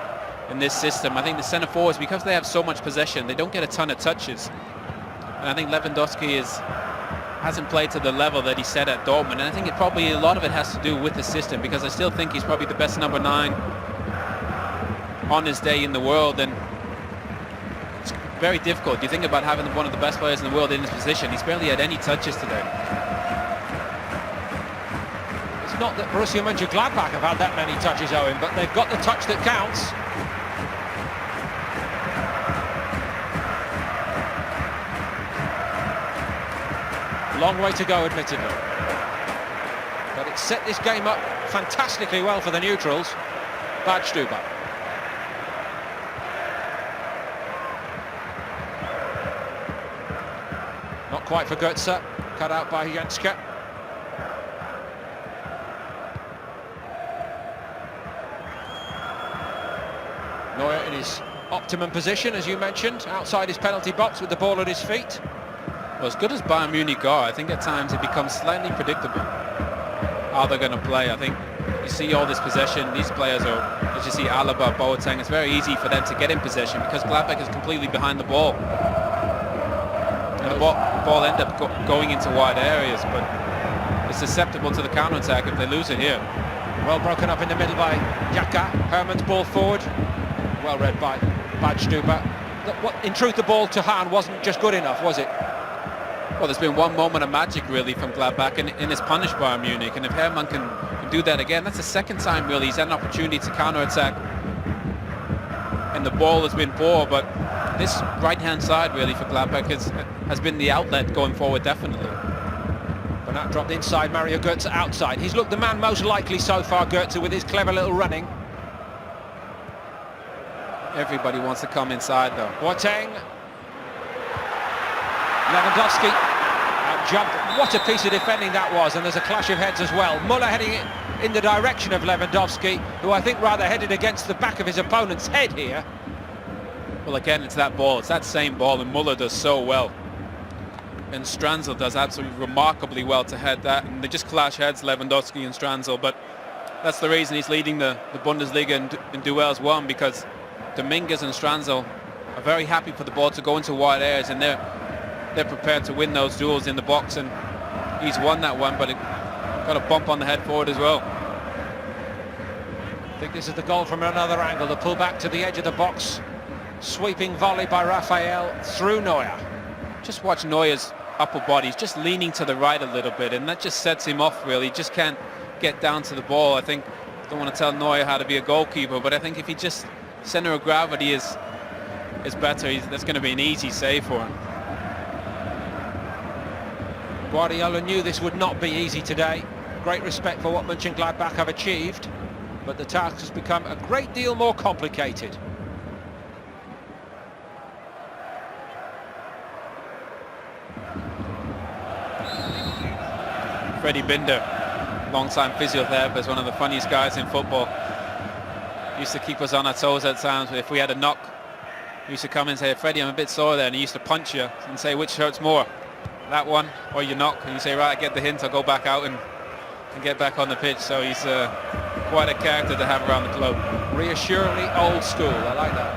in this system. I think the centre forwards, because they have so much possession, they don't get a ton of touches. And I think Lewandowski hasn't played to the level that he set at Dortmund. And I think a lot of it has to do with the system, because I still think he's probably the best number 9 on his day in the world. And it's very difficult. You think about having one of the best players in the world in his position. He's barely had any touches today. It's not that Borussia Mönchengladbach have had that many touches, Owen, but they've got the touch that counts. Long way to go, admittedly. But it set this game up fantastically well for the neutrals. Badstuber. Not quite for Götze, cut out by Jenske. Neuer in his optimum position, as you mentioned, outside his penalty box with the ball at his feet. Well, as good as Bayern Munich are, I think at times it becomes slightly predictable how they're going to play. I think you see all this possession. These players are, as you see, Alaba, Boateng. It's very easy for them to get in possession because Gladbach is completely behind the ball. And the ball end up going into wide areas, but it's susceptible to the counter-attack if they lose it here. Well broken up in the middle by Jaka. Herman's ball forward. Well read by Badstuber. In truth, the ball to Hahn wasn't just good enough, was it? Well, there's been one moment of magic, really, from Gladbach, and it's punished Bayern Munich. And if Hermann can do that again, that's the second time, really, he's had an opportunity to counter-attack. And the ball has been poor, but this right-hand side, really, for Gladbach has been the outlet going forward, definitely. Bernat dropped inside, Mario Götze outside. He's looked the man most likely so far, Götze, with his clever little running. Everybody wants to come inside, though. Boateng. Lewandowski jumped. What a piece of defending that was, and there's a clash of heads as well. Muller heading it in the direction of Lewandowski, who I think rather headed against the back of his opponent's head here. Well, again, it's that ball. It's that same ball, and Muller does so well. And Stranzl does absolutely remarkably well to head that, and they just clash heads, Lewandowski and Stranzl, but that's the reason he's leading the Bundesliga in duels won, because Dominguez and Stranzl are very happy for the ball to go into wide areas, and they're prepared to win those duels in the box, and he's won that one, but it got a bump on the head forward as well. I think this is the goal from another angle. The pull back to the edge of the box, sweeping volley by Raphael through Neuer. Just watch Neuer's upper body. He's just leaning to the right a little bit, and that just sets him off, really. He just can't get down to the ball. I think, don't want to tell Neuer how to be a goalkeeper, but I think if he just center of gravity is better, that's going to be an easy save for him. Guardiola knew this would not be easy today. Great respect for what Mönchengladbach have achieved, but the task has become a great deal more complicated. Freddie Binder, long-time physiotherapist, one of the funniest guys in football. Used to keep us on our toes at times. If we had a knock, he used to come and say, "Freddie, I'm a bit sore there," and he used to punch you and say, "Which hurts more, that one or your knock?" And you say, "Right, I get the hint, I'll go back out and get back on the pitch." So he's quite a character to have around the club. Reassuringly old school, I like that.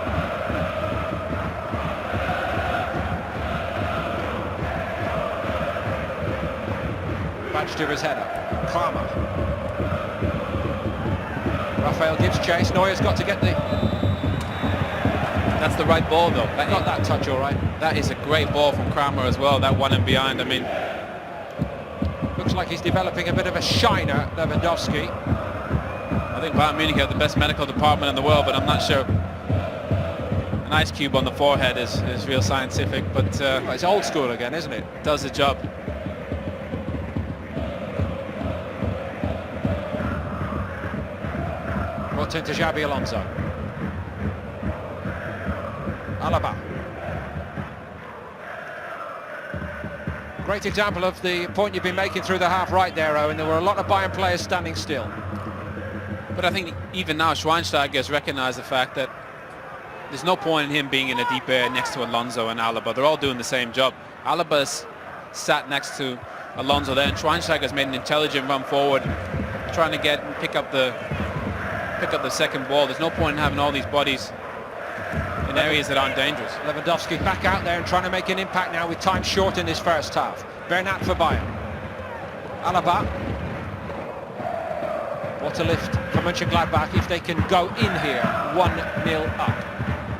Badstuber's header. Kramer. Raphael gives chase. Neuer's got to get the... That's the right ball, though. Got that touch all right. That is a great ball from Kramer as well, that one and behind. I mean, looks like he's developing a bit of a shiner, Lewandowski. I think Bayern Munich have the best medical department in the world, but I'm not sure. An ice cube on the forehead is real scientific, but well, it's old school again, isn't it? Does the job. Brought into Xabi Alonso. Alaba. Great example of the point you've been making through the half right there, Owen. There were a lot of Bayern players standing still. But I think even now Schweinsteiger has recognised the fact that there's no point in him being in a deep area next to Alonso and Alaba. They're all doing the same job. Alaba's sat next to Alonso there, and Schweinsteiger's made an intelligent run forward, trying to pick up the second ball. There's no point in having all these bodies in areas that aren't dangerous. Lewandowski back out there and trying to make an impact now with time short in this first half. Bernat for Bayern. Alaba. What a lift for Mönchengladbach if they can go in here 1-0 up.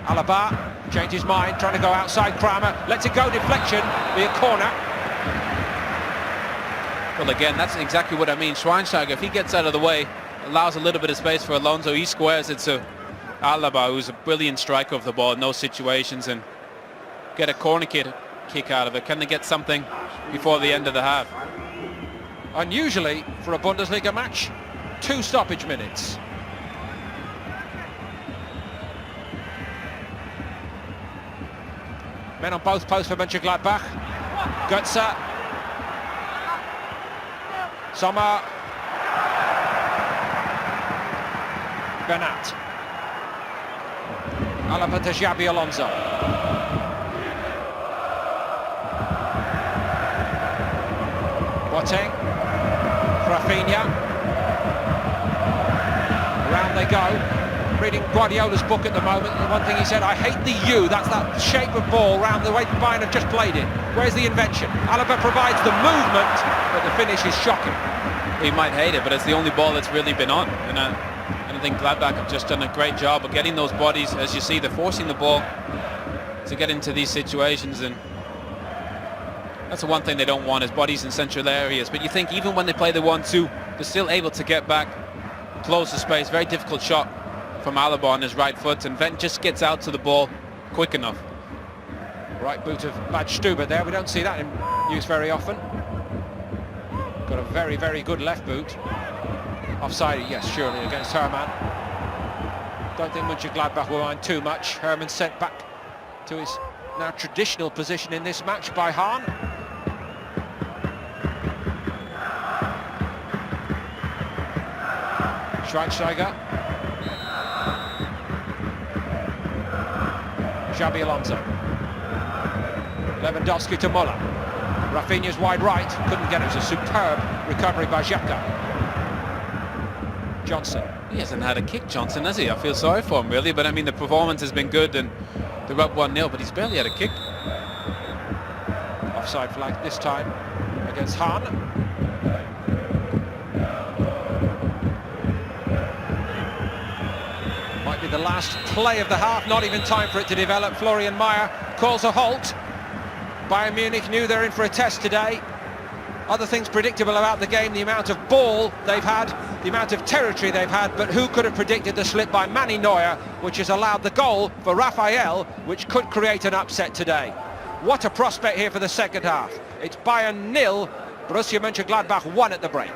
Alaba changed his mind, trying to go outside. Kramer lets it go, deflection, be a corner. Well, again, that's exactly what I mean. Schweinsteiger, if he gets out of the way, allows a little bit of space for Alonso, he squares it to Alaba, who's a brilliant striker of the ball in those situations, and get a corner kick out of it. Can they get something before the end of the half? Unusually for a Bundesliga match, 2 stoppage minutes. Men on both posts for Mönchengladbach. Götze. Sommer. Bernat. Alaba to Xabi Alonso. Boateng. Rafinha. Around they go. Reading Guardiola's book at the moment, and one thing he said, I hate the U, that's that shape of ball round the way Bayern have just played it. Where's the invention? Alaba provides the movement, but the finish is shocking. He might hate it, but it's the only ball that's really been on. And I think Gladbach have just done a great job of getting those bodies. As you see, they're forcing the ball to get into these situations, and that's the one thing they don't want, is bodies in central areas. But you think even when they play the 1-2, they're still able to get back, close the space. Very difficult shot from Alaba on his right foot, and Wendt just gets out to the ball quick enough. Right boot of Matsch there, we don't see that in use very often. Got a very, very good left boot. Offside, yes, surely, against Hermann. Don't think Mönchengladbach will mind too much. Hermann sent back to his now traditional position in this match by Hahn. Schweinsteiger. Xabi Alonso. Lewandowski to Muller. Rafinha's wide right, couldn't get it. It was a superb recovery by Xhaka. Johnson. He hasn't had a kick, Johnson, has he? I feel sorry for him, really, but I mean, the performance has been good, and they're up 1-0, but he's barely had a kick. Offside flag this time against Hahn. Might be the last play of the half, not even time for it to develop. Florian Mayer calls a halt. Bayern Munich knew they're in for a test today. Other things predictable about the game, the amount of ball they've had, the amount of territory they've had, but who could have predicted the slip by Manny Neuer, which has allowed the goal for Raphael, which could create an upset today. What a prospect here for the second half. It's Bayern 0, Borussia Mönchengladbach 1 at the break.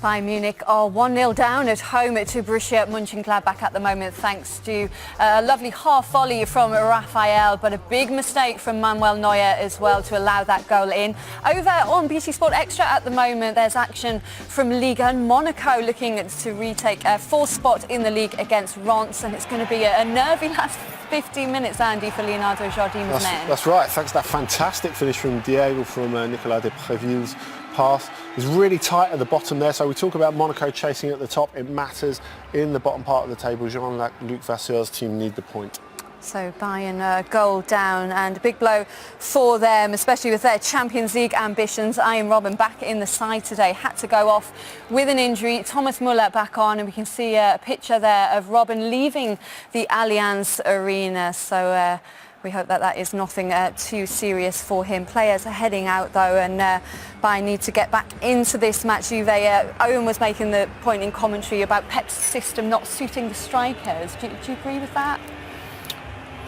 Bayern Munich are 1-0 down at home to Borussia Mönchengladbach at the moment, thanks to a lovely half volley from Raphael, but a big mistake from Manuel Neuer as well to allow that goal in. Over on BT Sport Extra at the moment, there's action from Liga, and Monaco looking to retake a fourth spot in the league against Reims, and it's going to be a nervy last 15 minutes, Andy, for Leonardo Jardine's men. That's right, thanks to that fantastic finish from Diego from Nicolas de Préville's pass. It's really tight at the bottom there, so we talk about Monaco chasing at the top. It matters in the bottom part of the table. Jean-Luc Vasseur's team need the point. So Bayern goal down, and a big blow for them, especially with their Champions League ambitions. Ian Robben back in the side today, had to go off with an injury. Thomas Muller back on, and we can see a picture there of Robben leaving the Allianz Arena. So we hope that that is nothing too serious for him. Players are heading out though, and Bayern need to get back into this match. Owen was making the point in commentary about Pep's system not suiting the strikers. Do you agree with that?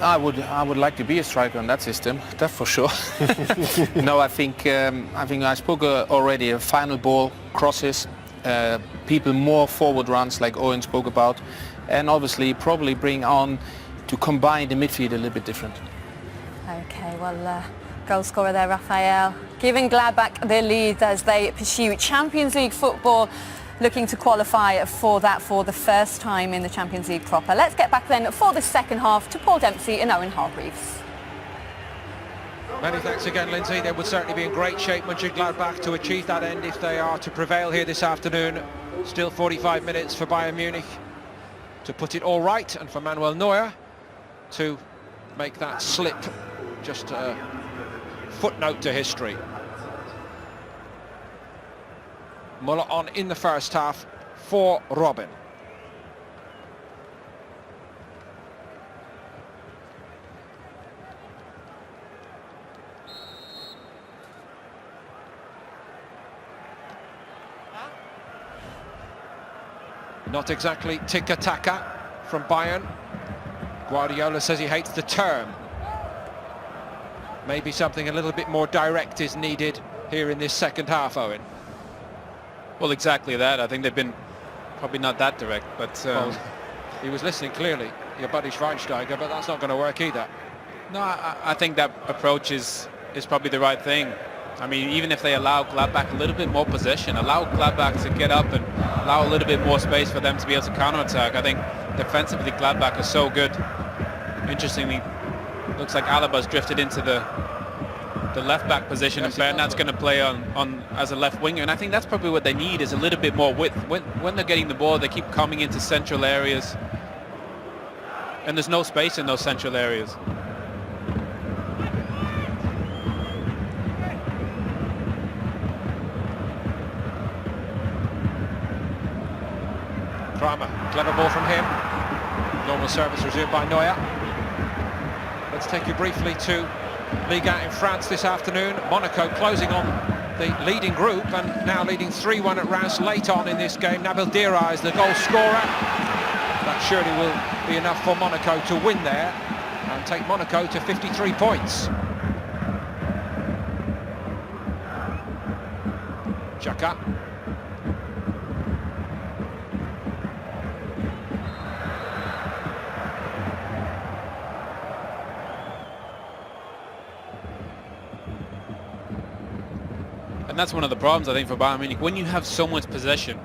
I would like to be a striker in that system, that's for sure. No, I think I spoke already. A final ball, crosses, people more forward runs like Owen spoke about, and obviously probably bring on to combine the midfield a little bit different. Okay, well, goal scorer there, Raphael, giving Gladbach their lead as they pursue Champions League football, looking to qualify for that for the first time in the Champions League proper. Let's get back then for the second half to Paul Dempsey and Owen Hargreaves. Many thanks again, Lindsay. They would certainly be in great shape, Mönchengladbach, to achieve that end if they are to prevail here this afternoon. Still 45 minutes for Bayern Munich to put it all right, and for Manuel Neuer to make that slip just a footnote to history. Muller on in the first half for Robin. Not exactly tiki-taka from Bayern. Guardiola says he hates the term. Maybe something a little bit more direct is needed here in this second half, Owen. Well, exactly that. I think they've been probably not that direct, but... Well, he was listening clearly, your buddy Schweinsteiger, but that's not going to work either. No, I think that approach is probably the right thing. I mean, even if they allow Gladbach a little bit more possession, allow Gladbach to get up and allow a little bit more space for them to be able to counter-attack. I think defensively Gladbach is so good. Interestingly, looks like Alaba's drifted into the left-back position, and Bernat's going to play on as a left winger, and I think that's probably what they need, is a little bit more width. When they're getting the ball, they keep coming into central areas, and there's no space in those central areas. Kramer, clever ball from him. Normal service resumed by Neuer. Let's take you briefly to Liga in France this afternoon. Monaco closing on the leading group and now leading 3-1 at Reims late on in this game. Nabil Dira is the goal scorer. That surely will be enough for Monaco to win there and take Monaco to 53 points. Xhaka. And that's one of the problems, I think, for Bayern Munich. When you have so much possession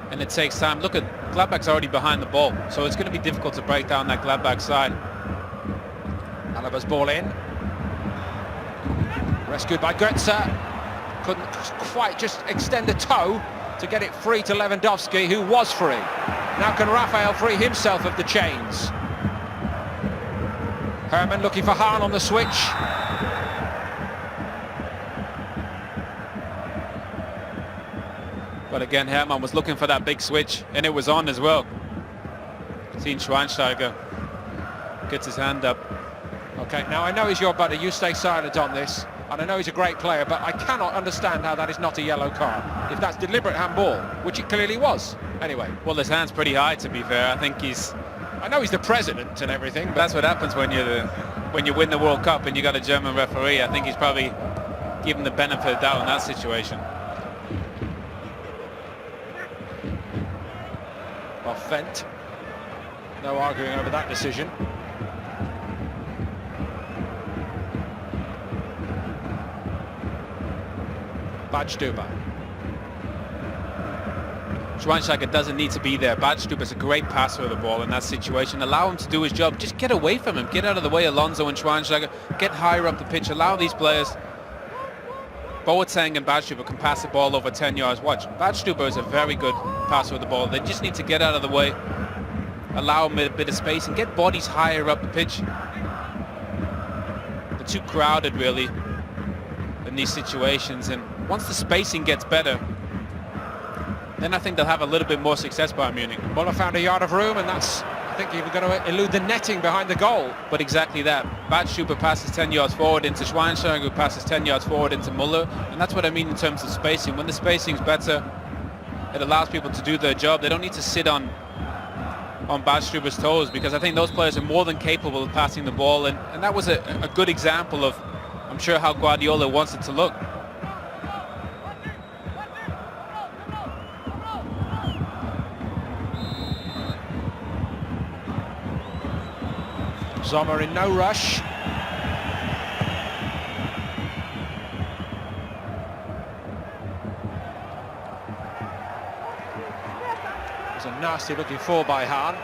and it takes time, look at Gladbach's already behind the ball, so it's going to be difficult to break down that Gladbach side. Alaba's ball in. Rescued by Götze. Couldn't quite just extend a toe to get it free to Lewandowski, who was free. Now can Raphael free himself of the chains? Hermann looking for Hahn on the switch. But again, Hermann was looking for that big switch, and it was on as well. Seen Schweinsteiger gets his hand up. Okay, now I know he's your buddy, you stay silent on this, and I know he's a great player, but I cannot understand how that is not a yellow card. If that's deliberate handball, which it clearly was. Anyway. Well, his hand's pretty high, to be fair. I think I know he's the president and everything, but that's what happens when you win the World Cup and you got a German referee. I think he's probably given the benefit of the doubt in that situation. Fent. No arguing over that decision. Badstuber. Schweinsteiger doesn't need to be there. Badstuber's a great passer of the ball in that situation. Allow him to do his job. Just get away from him. Get out of the way, Alonso and Schweinsteiger. Get higher up the pitch. Allow these players. Boateng and Badstuber can pass the ball over 10 yards. Watch, Badstuber is a very good passer of the ball. They just need to get out of the way, allow him a bit of space, and get bodies higher up the pitch. They're too crowded, really, in these situations. And once the spacing gets better, then I think they'll have a little bit more success by Munich. Muller found a yard of room, and that's, I think, even going to elude the netting behind the goal. But exactly that. Badstuber passes 10 yards forward into Schweinsteiger, who passes 10 yards forward into Muller. And that's what I mean in terms of spacing. When the spacing's better, it allows people to do their job. They don't need to sit on on Badstuber's toes, because I think those players are more than capable of passing the ball, and that was a good example of, I'm sure, how Guardiola wants it to look. Sommer in no rush. It was a nasty looking fall by Hahn.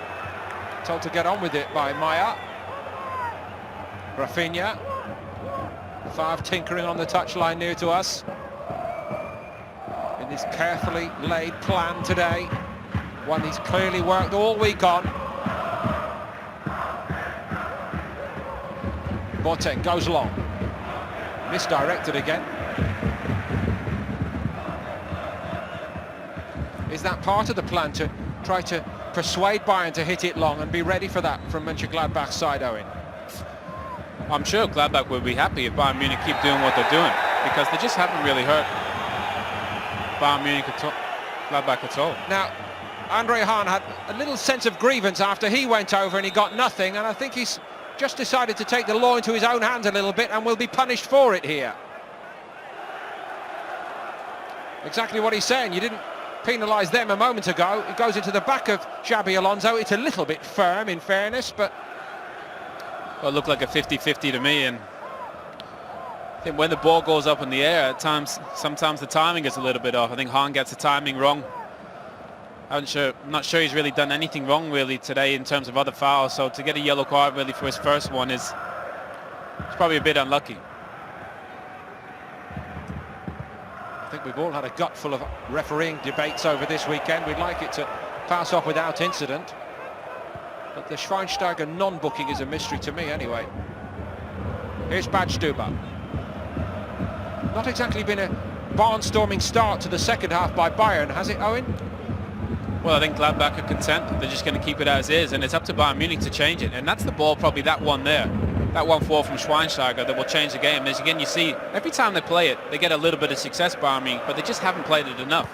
Told to get on with it by Maya. Rafinha. Favre tinkering on the touchline near to us. In this carefully laid plan today. One he's clearly worked all week on. Boateng goes long. Misdirected again. Is that part of the plan, to try to persuade Bayern to hit it long and be ready for that from Mönchengladbach's side, Owen? I'm sure Gladbach will be happy if Bayern Munich keep doing what they're doing, because they just haven't really hurt Bayern Munich Gladbach at all. Now, Andre Hahn had a little sense of grievance after he went over and he got nothing, and I think he's just decided to take the law into his own hands a little bit and will be punished for it here. Exactly what he's saying. You didn't penalise them a moment ago. It goes into the back of Xabi Alonso. It's a little bit firm, in fairness, but... Well, it looked like a 50-50 to me, and I think when the ball goes up in the air, at times, sometimes the timing is a little bit off. I think Hahn gets the timing wrong. I'm not sure he's really done anything wrong really today in terms of other fouls, so to get a yellow card really for his first one is probably a bit unlucky. I think we've all had a gut full of refereeing debates over this weekend. We'd like it to pass off without incident, but the Schweinsteiger non-booking is a mystery to me anyway. Here's Badstuber. Not exactly been a barnstorming start to the second half by Bayern, has it, Owen? Well, I think Gladbach are content. They're just going to keep it as is, and it's up to Bayern Munich to change it. And that's the ball, probably that one there. That 1-4 from Schweinsteiger that will change the game. As again, you see, every time they play it, they get a little bit of success, Bayern Munich, but they just haven't played it enough.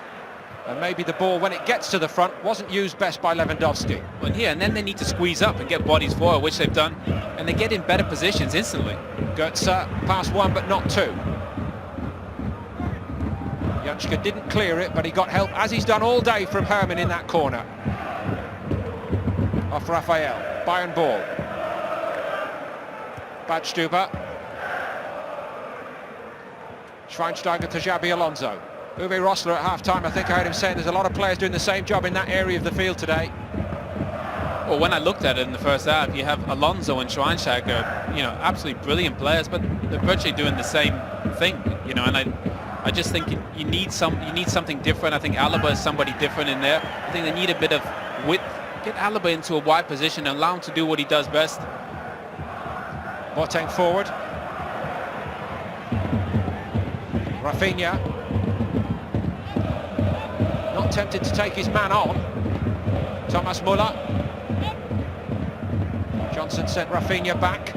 And maybe the ball, when it gets to the front, wasn't used best by Lewandowski. Well, here, and then they need to squeeze up and get bodies forward, which they've done, and they get in better positions instantly. Götze past one, but not two. Janschke didn't clear it, but he got help, as he's done all day, from Hermann in that corner. Off Raphael. Bayern ball. Badstuber. Schweinsteiger to Xabi Alonso. Uwe Rosler at half-time, I think I heard him saying there's a lot of players doing the same job in that area of the field today. Well, when I looked at it in the first half, you have Alonso and Schweinsteiger, you know, absolutely brilliant players, but they're virtually doing the same thing, you know, and I just think you need something different. I think Alaba is somebody different in there. I think they need a bit of width. Get Alaba into a wide position and allow him to do what he does best. Boateng forward. Rafinha. Not tempted to take his man on. Thomas Muller. Johnson sent Rafinha back.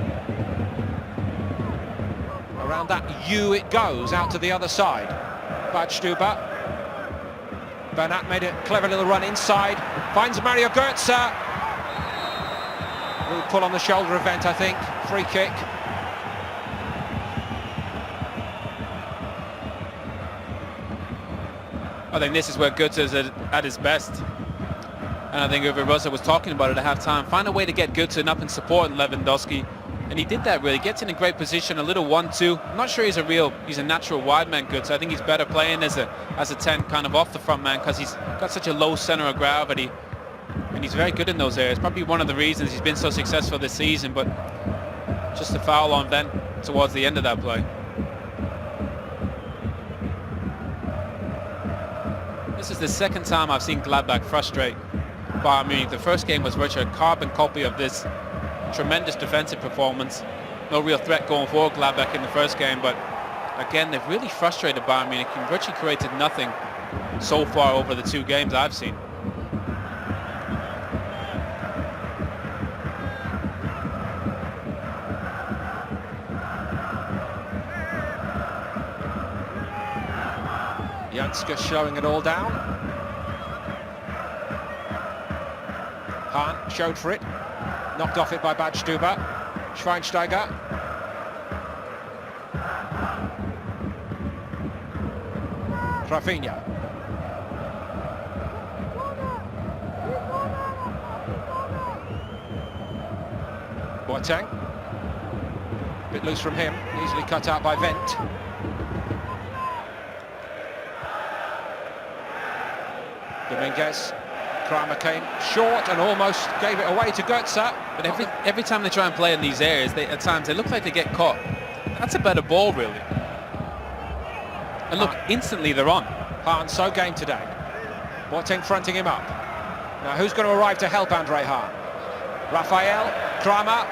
Around that U it goes, out to the other side. Badstuber. Bernat made a clever little run inside. Finds Mario Götze. Little pull on the shoulder event, I think. Free kick. I think this is where Götze is at his best. And I think Uwe Rosler was talking about it at half-time. Find a way to get Götze up and support Lewandowski. And he did that really. Gets in a great position, a little 1-2. I'm not sure he's a natural wide man, Götze. I think he's better playing as a 10, kind of off the front man, because he's got such a low center of gravity. And he's very good in those areas. Probably one of the reasons he's been so successful this season, but just a foul on then towards the end of that play. This is the second time I've seen Gladbach frustrate Bayern Munich. The first game was virtually a carbon copy of this tremendous defensive performance. No real threat going forward, Gladbach, in the first game, but again, they've really frustrated Bayern Munich and virtually created nothing so far over the two games I've seen. Janschke slowing it all down. Hahn showed for it, knocked off it by Badstuber. Schweinsteiger. Rafinha. Boateng. Bit loose from him, easily cut out by Wendt. Dominguez. Kramer came short and almost gave it away to Götze. But every time they try and play in these areas, at times they look like they get caught. That's a better ball, really. And look, instantly they're on. Hahn so game today. Boateng fronting him up. Now who's going to arrive to help Andre Hahn? Raphael, Kramer.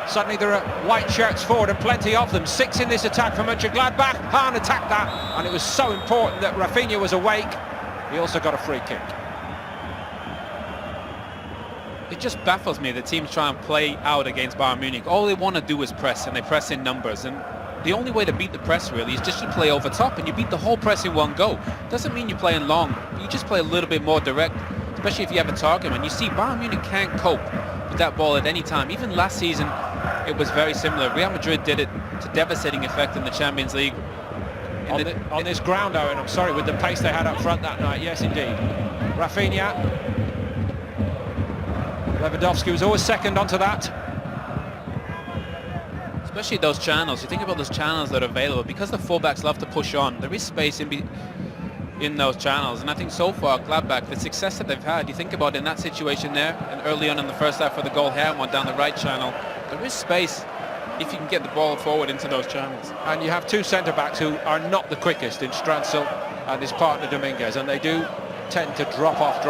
Suddenly there are white shirts forward and plenty of them. 6 in this attack for Mönchengladbach. Hahn attacked that, and it was so important that Rafinha was awake. He also got a free kick. It just baffles me that teams try and play out against Bayern Munich. All they want to do is press, and they press in numbers. And the only way to beat the press really is just to play over top, and you beat the whole press in one go. Doesn't mean you're playing long. You just play a little bit more direct, especially if you have a target. And you see Bayern Munich can't cope with that ball at any time. Even last season, it was very similar. Real Madrid did it to devastating effect in the Champions League. On this ground, Owen, I'm sorry, with the pace they had up front that night. Yes, indeed. Rafinha. Lewandowski was always second onto that. Especially those channels. You think about those channels that are available. Because the fullbacks love to push on, there is space in those channels. And I think so far, Gladbach, the success that they've had, you think about in that situation there, and early on in the first half for the goal, Hermann down the right channel, there is space if you can get the ball forward into those channels. And you have two centre-backs who are not the quickest in Stranzel and his partner Dominguez, and they do tend to drop off.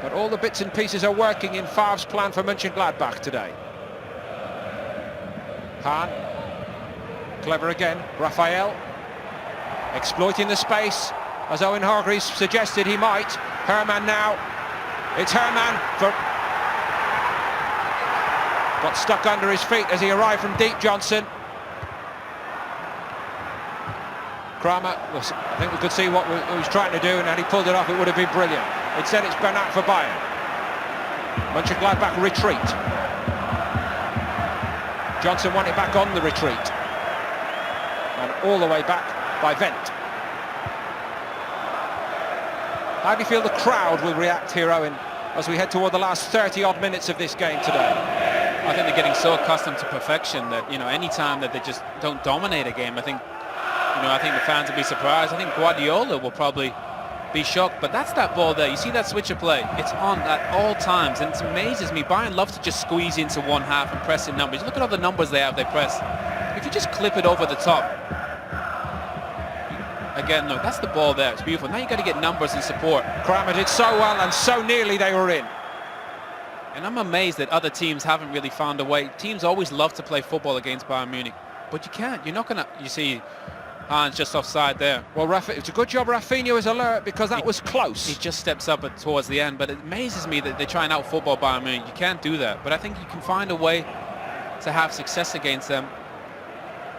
But all the bits and pieces are working in Favre's plan for Mönchengladbach today. Hahn, clever again. Raphael, exploiting the space, as Owen Hargreaves suggested he might. Hermann now. It's Hermann for... Got stuck under his feet as he arrived from deep, Johnson. Kramer, I think we could see what he was trying to do, and had he pulled it off, it would have been brilliant. Instead, it's Bernat for Bayern. Mönchengladbach retreat. Johnson won it back on the retreat. And all the way back by Wendt. How do you feel the crowd will react here, Owen, as we head toward the last 30-odd minutes of this game today? I think they're getting so accustomed to perfection that, any time that they just don't dominate a game, I think the fans will be surprised. I think Guardiola will probably be shocked, but that's that ball there. You see that switcher play? It's on at all times, and it amazes me. Bayern love to just squeeze into one half and press in numbers. Look at all the numbers they have, they press. If you just clip it over the top, again, look, that's the ball there. It's beautiful. Now you got to get numbers and support. Kramer did so well, and so nearly they were in. And I'm amazed that other teams haven't really found a way. Teams always love to play football against Bayern Munich, but you can't. You're not going to, you see, Hahn's just offside there. Well, it's a good job Rafinha was alert, because that was close. He just steps up towards the end, but it amazes me that they try and out-football Bayern Munich. You can't do that, but I think you can find a way to have success against them.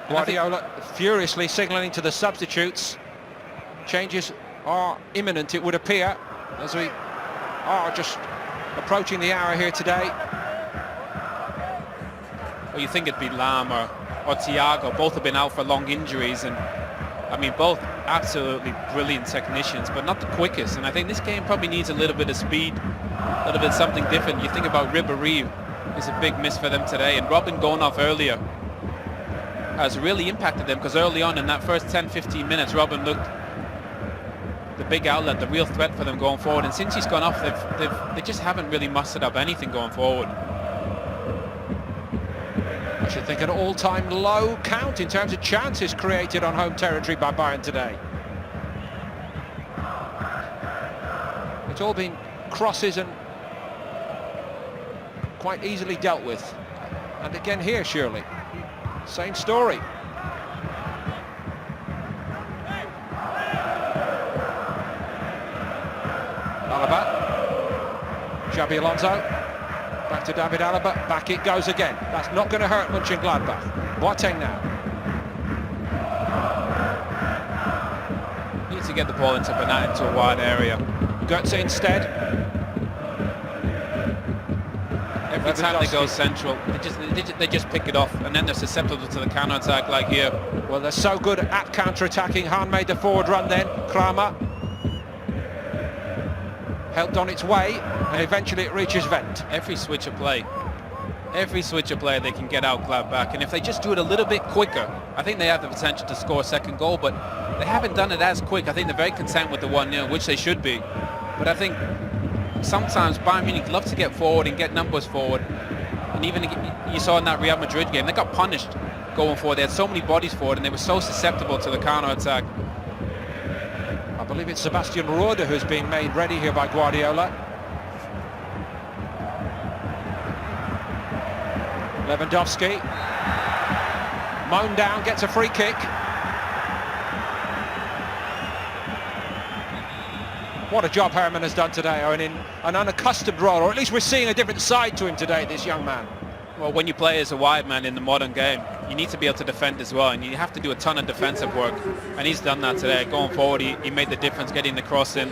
Guardiola furiously signalling to the substitutes. Changes are imminent, it would appear, as we are just approaching the hour here today. Well, you think it'd be Lam or Thiago. Both have been out for long injuries, and I mean, both absolutely brilliant technicians, but not the quickest. And I think this game probably needs a little bit of speed, a little bit something different. You think about Ribéry is a big miss for them today, and Robin going off earlier has really impacted them, because early on in that first 10-15 minutes, Robin looked the big outlet, the real threat for them going forward. And since he's gone off, they just haven't really mustered up anything going forward. I should think an all-time low count in terms of chances created on home territory by Bayern today. It's all been crosses and quite easily dealt with. And again here, surely, same story. Alaba, Xabi Alonso, back to David Alaba, back it goes again. That's not going to hurt Mönchengladbach. Boateng now. It's to get the ball into Bernat into a wide area. Götze instead. Every time they go central, they just pick it off, and then they're susceptible to the counter-attack like here. Well, they're so good at counter-attacking. Hahn made the forward run then. Kramer helped on its way, and eventually it reaches Wendt. Every switch of play, they can get out Gladbach, and if they just do it a little bit quicker, I think they have the potential to score a second goal, but they haven't done it as quick. I think they're very content with the 1-0, which they should be. But I think sometimes Bayern Munich love to get forward and get numbers forward, and even you saw in that Real Madrid game, they got punished going forward. They had so many bodies forward, and they were so susceptible to the counter-attack. I believe it's Sebastian Rode who's being made ready here by Guardiola. Lewandowski, mown down, gets a free kick. What a job Herrmann has done today, Owen, in an unaccustomed role, or at least we're seeing a different side to him today, this young man. Well, when you play as a wide man in the modern game, you need to be able to defend as well, and you have to do a ton of defensive work, and he's done that today. Going forward, he made the difference getting the cross in.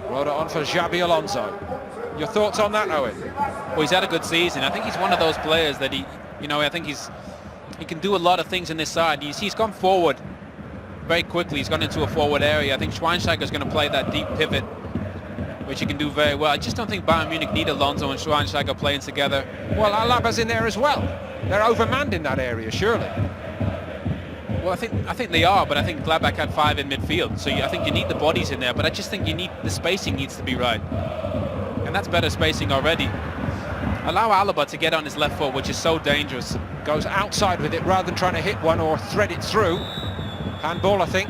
Rode on for Xabi Alonso. Your thoughts on that, Owen? Well, he's had a good season. I think he's one of those players that I think he can do a lot of things in this side. He's gone forward very quickly. He's gone into a forward area. I think Schweinsteiger is going to play that deep pivot, which he can do very well. I just don't think Bayern Munich need Alonso and Schweinsteiger playing together. Well, Alaba's in there as well. They're overmanned in that area, surely. Well, I think they are, but I think Gladbach had 5 in midfield, so I think you need the bodies in there. But I just think the spacing needs to be right, and that's better spacing already. Allow Alaba to get on his left foot, which is so dangerous. Goes outside with it rather than trying to hit one or thread it through. Handball, I think.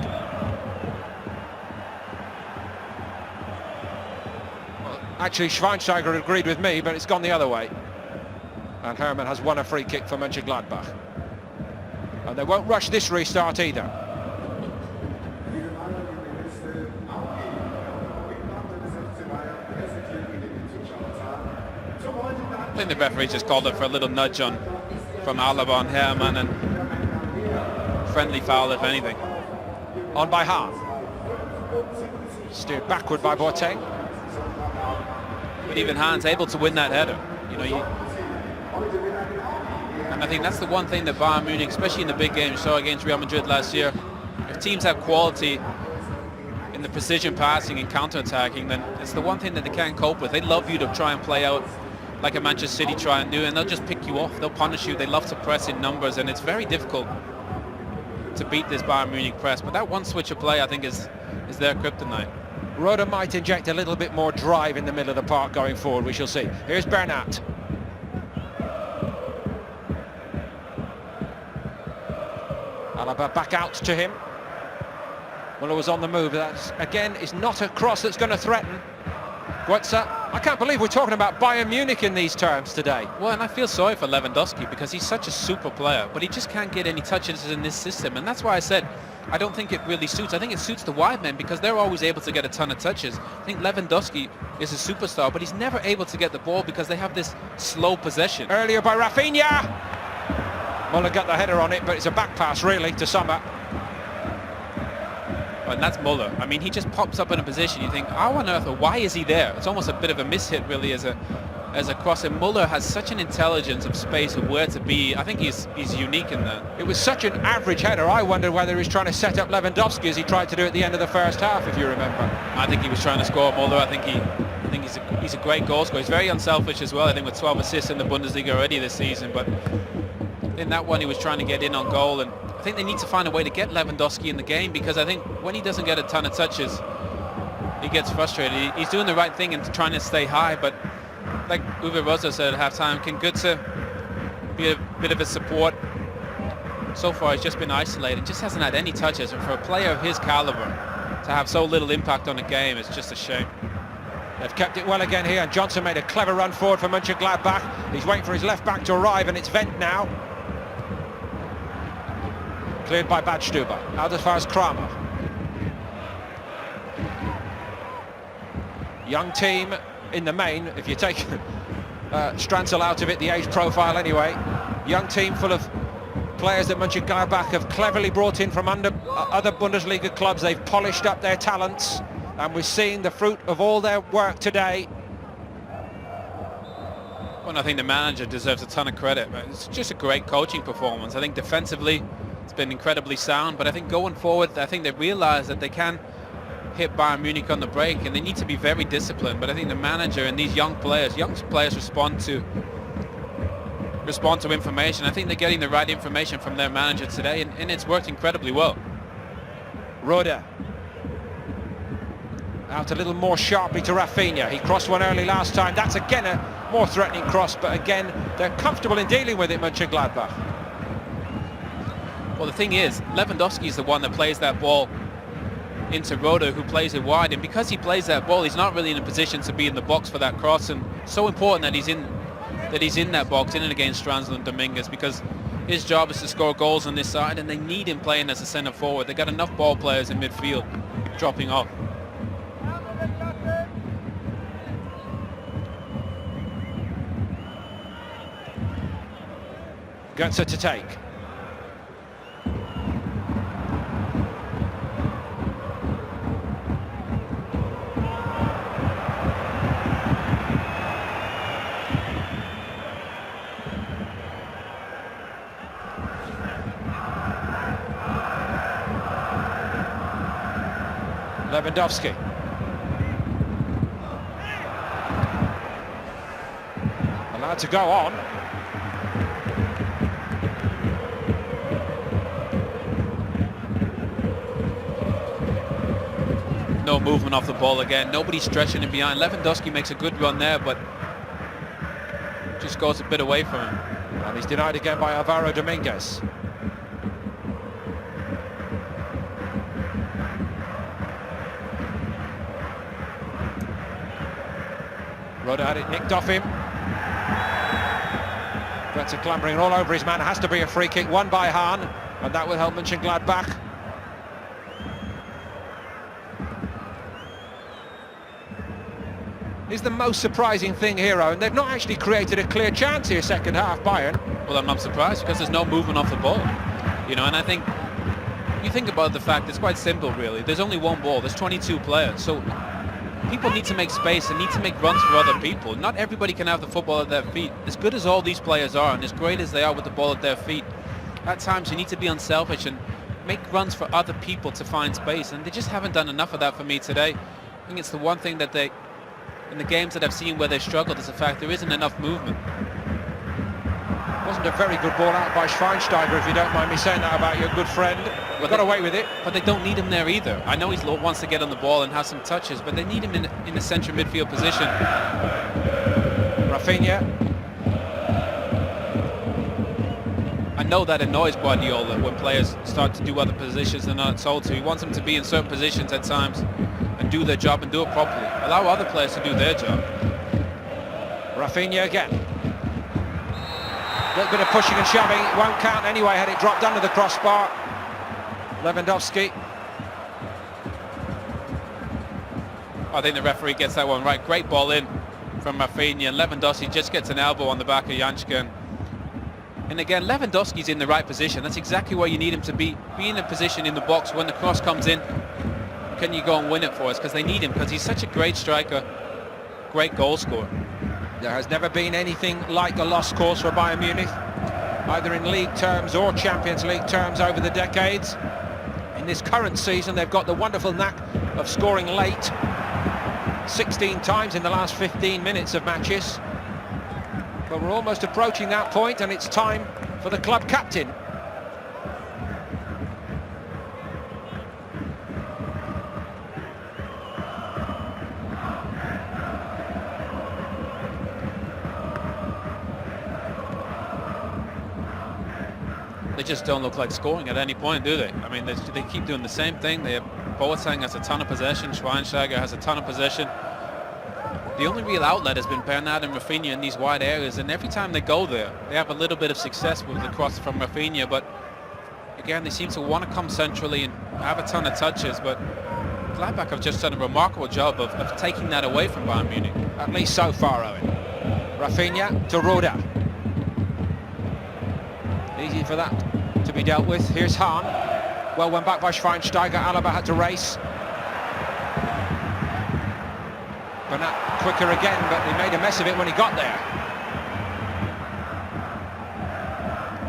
Well, actually, Schweinsteiger agreed with me, but it's gone the other way. And Herrmann has won a free kick for Mönchengladbach. And they won't rush this restart either. I think the referee just called it for a little nudge from Alaba on Herrmann, and friendly foul if anything. On by Hahn. Steered backward by Boateng. But even Hahn's able to win that header. And I think that's the one thing that Bayern Munich, especially in the big games, saw against Real Madrid last year. If teams have quality in the precision passing and counter-attacking, then it's the one thing that they can't cope with. They love you to try and play out like a Manchester City try and do, and they'll just pick you off. They'll punish you. They love to press in numbers, and it's very difficult to beat this Bayern Munich press. But that one switch of play, I think, is their kryptonite. Rode might inject a little bit more drive in the middle of the park going forward. We shall see. Here's Bernat. Alaba back out to him. Muller was on the move. That, again, is not a cross that's going to threaten. Götze. I can't believe we're talking about Bayern Munich in these terms today. Well, and I feel sorry for Lewandowski because he's such a super player, but he just can't get any touches in this system. And that's why I said I don't think it really suits. I think it suits the wide men because they're always able to get a ton of touches. I think Lewandowski is a superstar, but he's never able to get the ball because they have this slow possession. Earlier by Rafinha. Muller got the header on it, but it's a back pass really to Sommer. And that's Muller. I mean, he just pops up in a position. You think, how on earth, or why is he there? It's almost a bit of a mishit, really, as a cross. And Muller has such an intelligence of space of where to be. I think he's unique in that. It was such an average header. I wondered whether he's trying to set up Lewandowski as he tried to do at the end of the first half, if you remember. I think he was trying to score Muller. I think he's a great goal scorer. He's very unselfish as well. I think with 12 assists in the Bundesliga already this season. But in that one, he was trying to get in on goal, and I think they need to find a way to get Lewandowski in the game, because I think when he doesn't get a ton of touches, he gets frustrated. He's doing the right thing and trying to stay high, but like Uwe Rosler said at halftime, can Götze be a bit of a support? So far, he's just been isolated, just hasn't had any touches, and for a player of his caliber to have so little impact on the game, it's just a shame. They've kept it well again here, and Johnson made a clever run forward for Mönchengladbach. He's waiting for his left back to arrive, and it's Wendt now. Cleared by Badstuber. Out as far as Kramer. Young team in the main, if you take Stranzel out of it, the age profile anyway. Young team full of Players that Mönchengladbach have cleverly brought in from other Bundesliga clubs. They've polished up their talents, and we're seeing the fruit of all their work today. Well, I think the manager deserves a ton of credit. It's just a great coaching performance. I think defensively it's been incredibly sound, but I think going forward, I think they realise that they can hit Bayern Munich on the break, and they need to be very disciplined. But I think the manager and these young players respond to information. I think they're getting the right information from their manager today, and it's worked incredibly well. Roda out a little more sharply to Rafinha. He crossed one early last time. That's again a more threatening cross, but again they're comfortable in dealing with it, Mönchengladbach. Well, the thing is, Lewandowski is the one that plays that ball into Roda, who plays it wide, and because he plays that ball, he's not really in a position to be in the box for that cross, and so important that he's in that box, in and against Stransel and Dominguez, because his job is to score goals on this side, and they need him playing as a centre forward. They got enough ball players in midfield dropping off. Götze to take. Lewandowski. Allowed to go on. No movement off the ball again. Nobody stretching him behind. Lewandowski makes a good run there, but just goes a bit away from him. And he's denied again by Alvaro Dominguez. Roda had it nicked off him. Götze clambering all over his man. It has to be a free kick, won by Hahn, and that will help Mönchengladbach. Is the most surprising thing here, and they've not actually created a clear chance here second half, Bayern. Well, I'm not surprised, because there's no movement off the ball, you know, and I think you think about the fact it's quite simple, really. There's only one ball, there's 22 players, so people need to make space and need to make runs for other people. Not everybody can have the football at their feet. As good as all these players are, and as great as they are with the ball at their feet, at times you need to be unselfish and make runs for other people to find space, and they just haven't done enough of that for me today. I think it's the one thing that in the games that I've seen where they struggled, is the fact there isn't enough movement. Wasn't a very good ball out by Schweinsteiger, if you don't mind me saying that about your good friend. Well, got away with it. But they don't need him there either. I know he wants to get on the ball and have some touches, but they need him in a central midfield position. Rafinha. I know that annoys Guardiola when players start to do other positions they're not told to. He wants them to be in certain positions at times and do their job and do it properly. Allow other players to do their job. Rafinha again. A little bit of pushing and shoving. It won't count anyway had it dropped under the crossbar. Lewandowski. I think the referee gets that one right. Great ball in from Rafinha, and Lewandowski just gets an elbow on the back of Janschke. And again, Lewandowski's in the right position. That's exactly where you need him to be. Be in a position in the box when the cross comes in. Can you go and win it for us? Because they need him, because he's such a great striker, great goal scorer. There has never been anything like a lost cause for Bayern Munich, either in league terms or Champions League terms over the decades. In this current season, they've got the wonderful knack of scoring late, 16 times in the last 15 minutes of matches. But we're almost approaching that point, and it's time for the club captain. They just don't look like scoring at any point, do they? I mean, they keep doing the same thing. Boateng has a ton of possession. Schweinsteiger has a ton of possession. The only real outlet has been Bernard and Rafinha in these wide areas, and every time they go there, they have a little bit of success with the cross from Rafinha, but again, they seem to want to come centrally and have a ton of touches, but Gladbach have just done a remarkable job of taking that away from Bayern Munich. At least so far, Owen. Rafinha to Roda. Easy for that to be dealt with. Here's Hahn. Well went back by Schweinsteiger. Alaba had to race. Bernat quicker again, but he made a mess of it when he got there.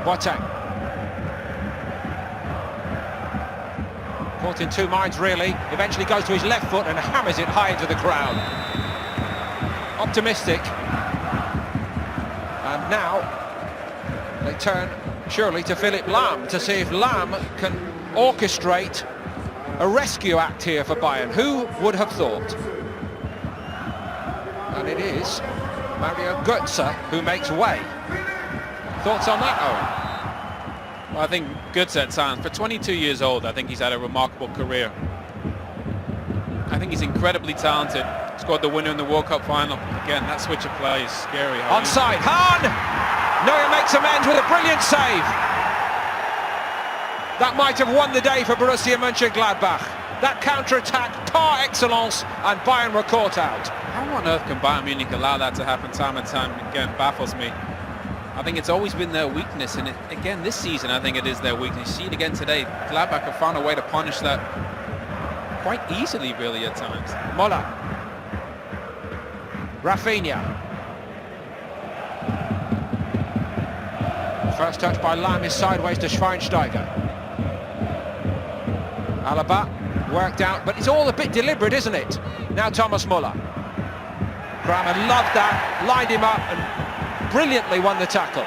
Boateng. Caught in two minds, really. Eventually goes to his left foot and hammers it high into the crowd. Optimistic. And now they turn surely to Philipp Lahm to see if Lahm can orchestrate a rescue act here for Bayern. Who would have thought? And it is Mario Götze who makes way. Thoughts on that, Owen? Well, I think Götze at times, for 22 years old, I think he's had a remarkable career. I think he's incredibly talented. Scored the winner in the World Cup final. Again, that switch of play is scary. Onside, Hahn! Neuer makes amends with a brilliant save. That might have won the day for Borussia Mönchengladbach. That counter-attack par excellence, and Bayern were caught out. How on earth can Bayern Munich allow that to happen time and time again? Baffles me. I think it's always been their weakness, and again this season I think it is their weakness. You see it again today. Gladbach have found a way to punish that quite easily, really, at times. Mola. Rafinha. First touch by Lahm is sideways to Schweinsteiger. Alaba worked out, but it's all a bit deliberate, isn't it? Now Thomas Muller. Kramer loved that, lined him up and brilliantly won the tackle.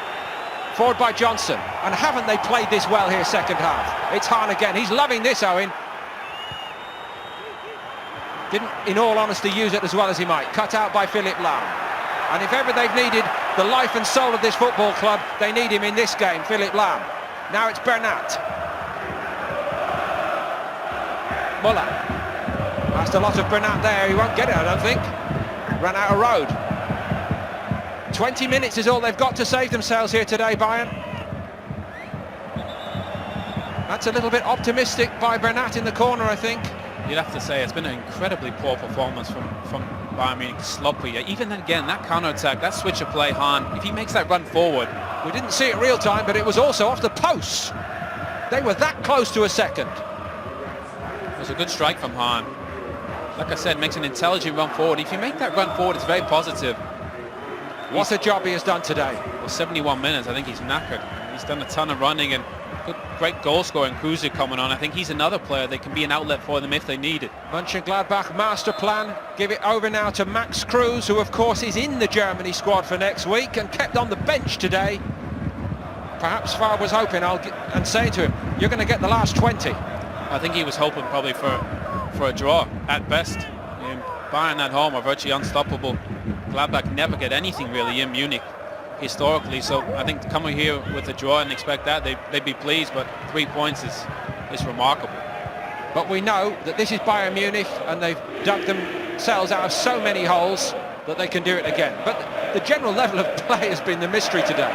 Forward by Johnson. And haven't they played this well here second half? It's Hahn again. He's loving this, Owen. Didn't, in all honesty, use it as well as he might. Cut out by Philipp Lahm. And if ever they've needed the life and soul of this football club, they need him in this game, Philipp Lahm. Now it's Bernat. Muller. Asked a lot of Bernat there. He won't get it, I don't think. Ran out of road. 20 minutes is all they've got to save themselves here today, Bayern. That's a little bit optimistic by Bernat in the corner, I think. You'd have to say it's been an incredibly poor performance from Bayern Munich. Sloppy. Even then again, that counter-attack, that switch of play, Hahn, if he makes that run forward. We didn't see it real time, but it was also off the posts. They were that close to a second. It was a good strike from Hahn. Like I said, makes an intelligent run forward. If you make that run forward, it's very positive. What a job he has done today. Well, 71 minutes, I think he's knackered. He's done a ton of running and great goal scoring. Kruse coming on. I think he's another player that can be an outlet for them if they need it. Mönchengladbach master plan. Give it over now to Max Kruse, who of course is in the Germany squad for next week and kept on the bench today. Perhaps Favre was hoping, and saying to him, you're going to get the last 20. I think he was hoping probably for a draw at best. Bayern at home are virtually unstoppable. Gladbach never get anything really in Munich historically, so I think coming here with a draw and expect that, they'd be pleased, but 3 points is remarkable. But we know that this is Bayern Munich and they've dug themselves out of so many holes that they can do it again. But the general level of play has been the mystery today.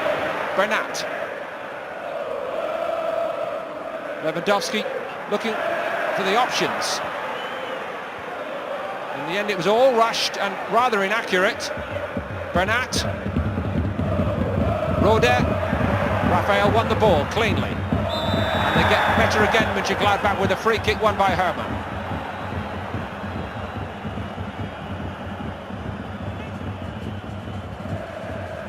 Bernat. Lewandowski looking for the options. In the end it was all rushed and rather inaccurate. Bernat. Rode. Raphael won the ball cleanly. And they get better again, Mönchengladbach, with a free kick won by Hermann.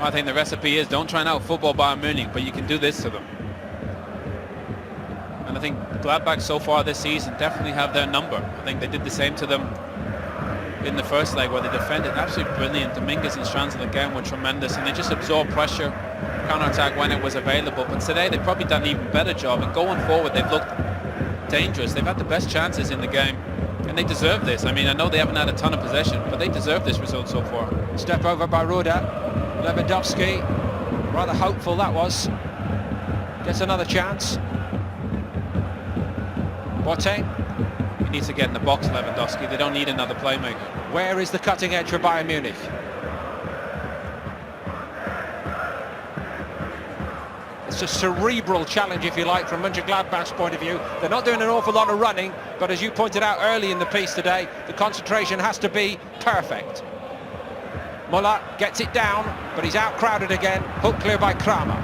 I think the recipe is don't try and out-football Bayern Munich, but you can do this to them. And I think Gladbach so far this season definitely have their number. I think they did the same to them in the first leg where they defended absolutely brilliant. Dominguez and Stranzel again were tremendous, and they just absorbed pressure, counter-attack when it was available. But today they've probably done an even better job, and going forward they've looked dangerous. They've had the best chances in the game, and they deserve this. I mean, I know they haven't had a ton of possession, but they deserve this result so far. Step over by Rode. Lewandowski, rather hopeful that was. Gets another chance. Boateng. He needs to get in the box, Lewandowski. They don't need another playmaker. Where is the cutting edge for Bayern Munich? It's a cerebral challenge, if you like, from Mönchengladbach's point of view. They're not doing an awful lot of running, but as you pointed out early in the piece today, the concentration has to be perfect. Muller gets it down, but he's out-crowded again. Hook clear by Kramer.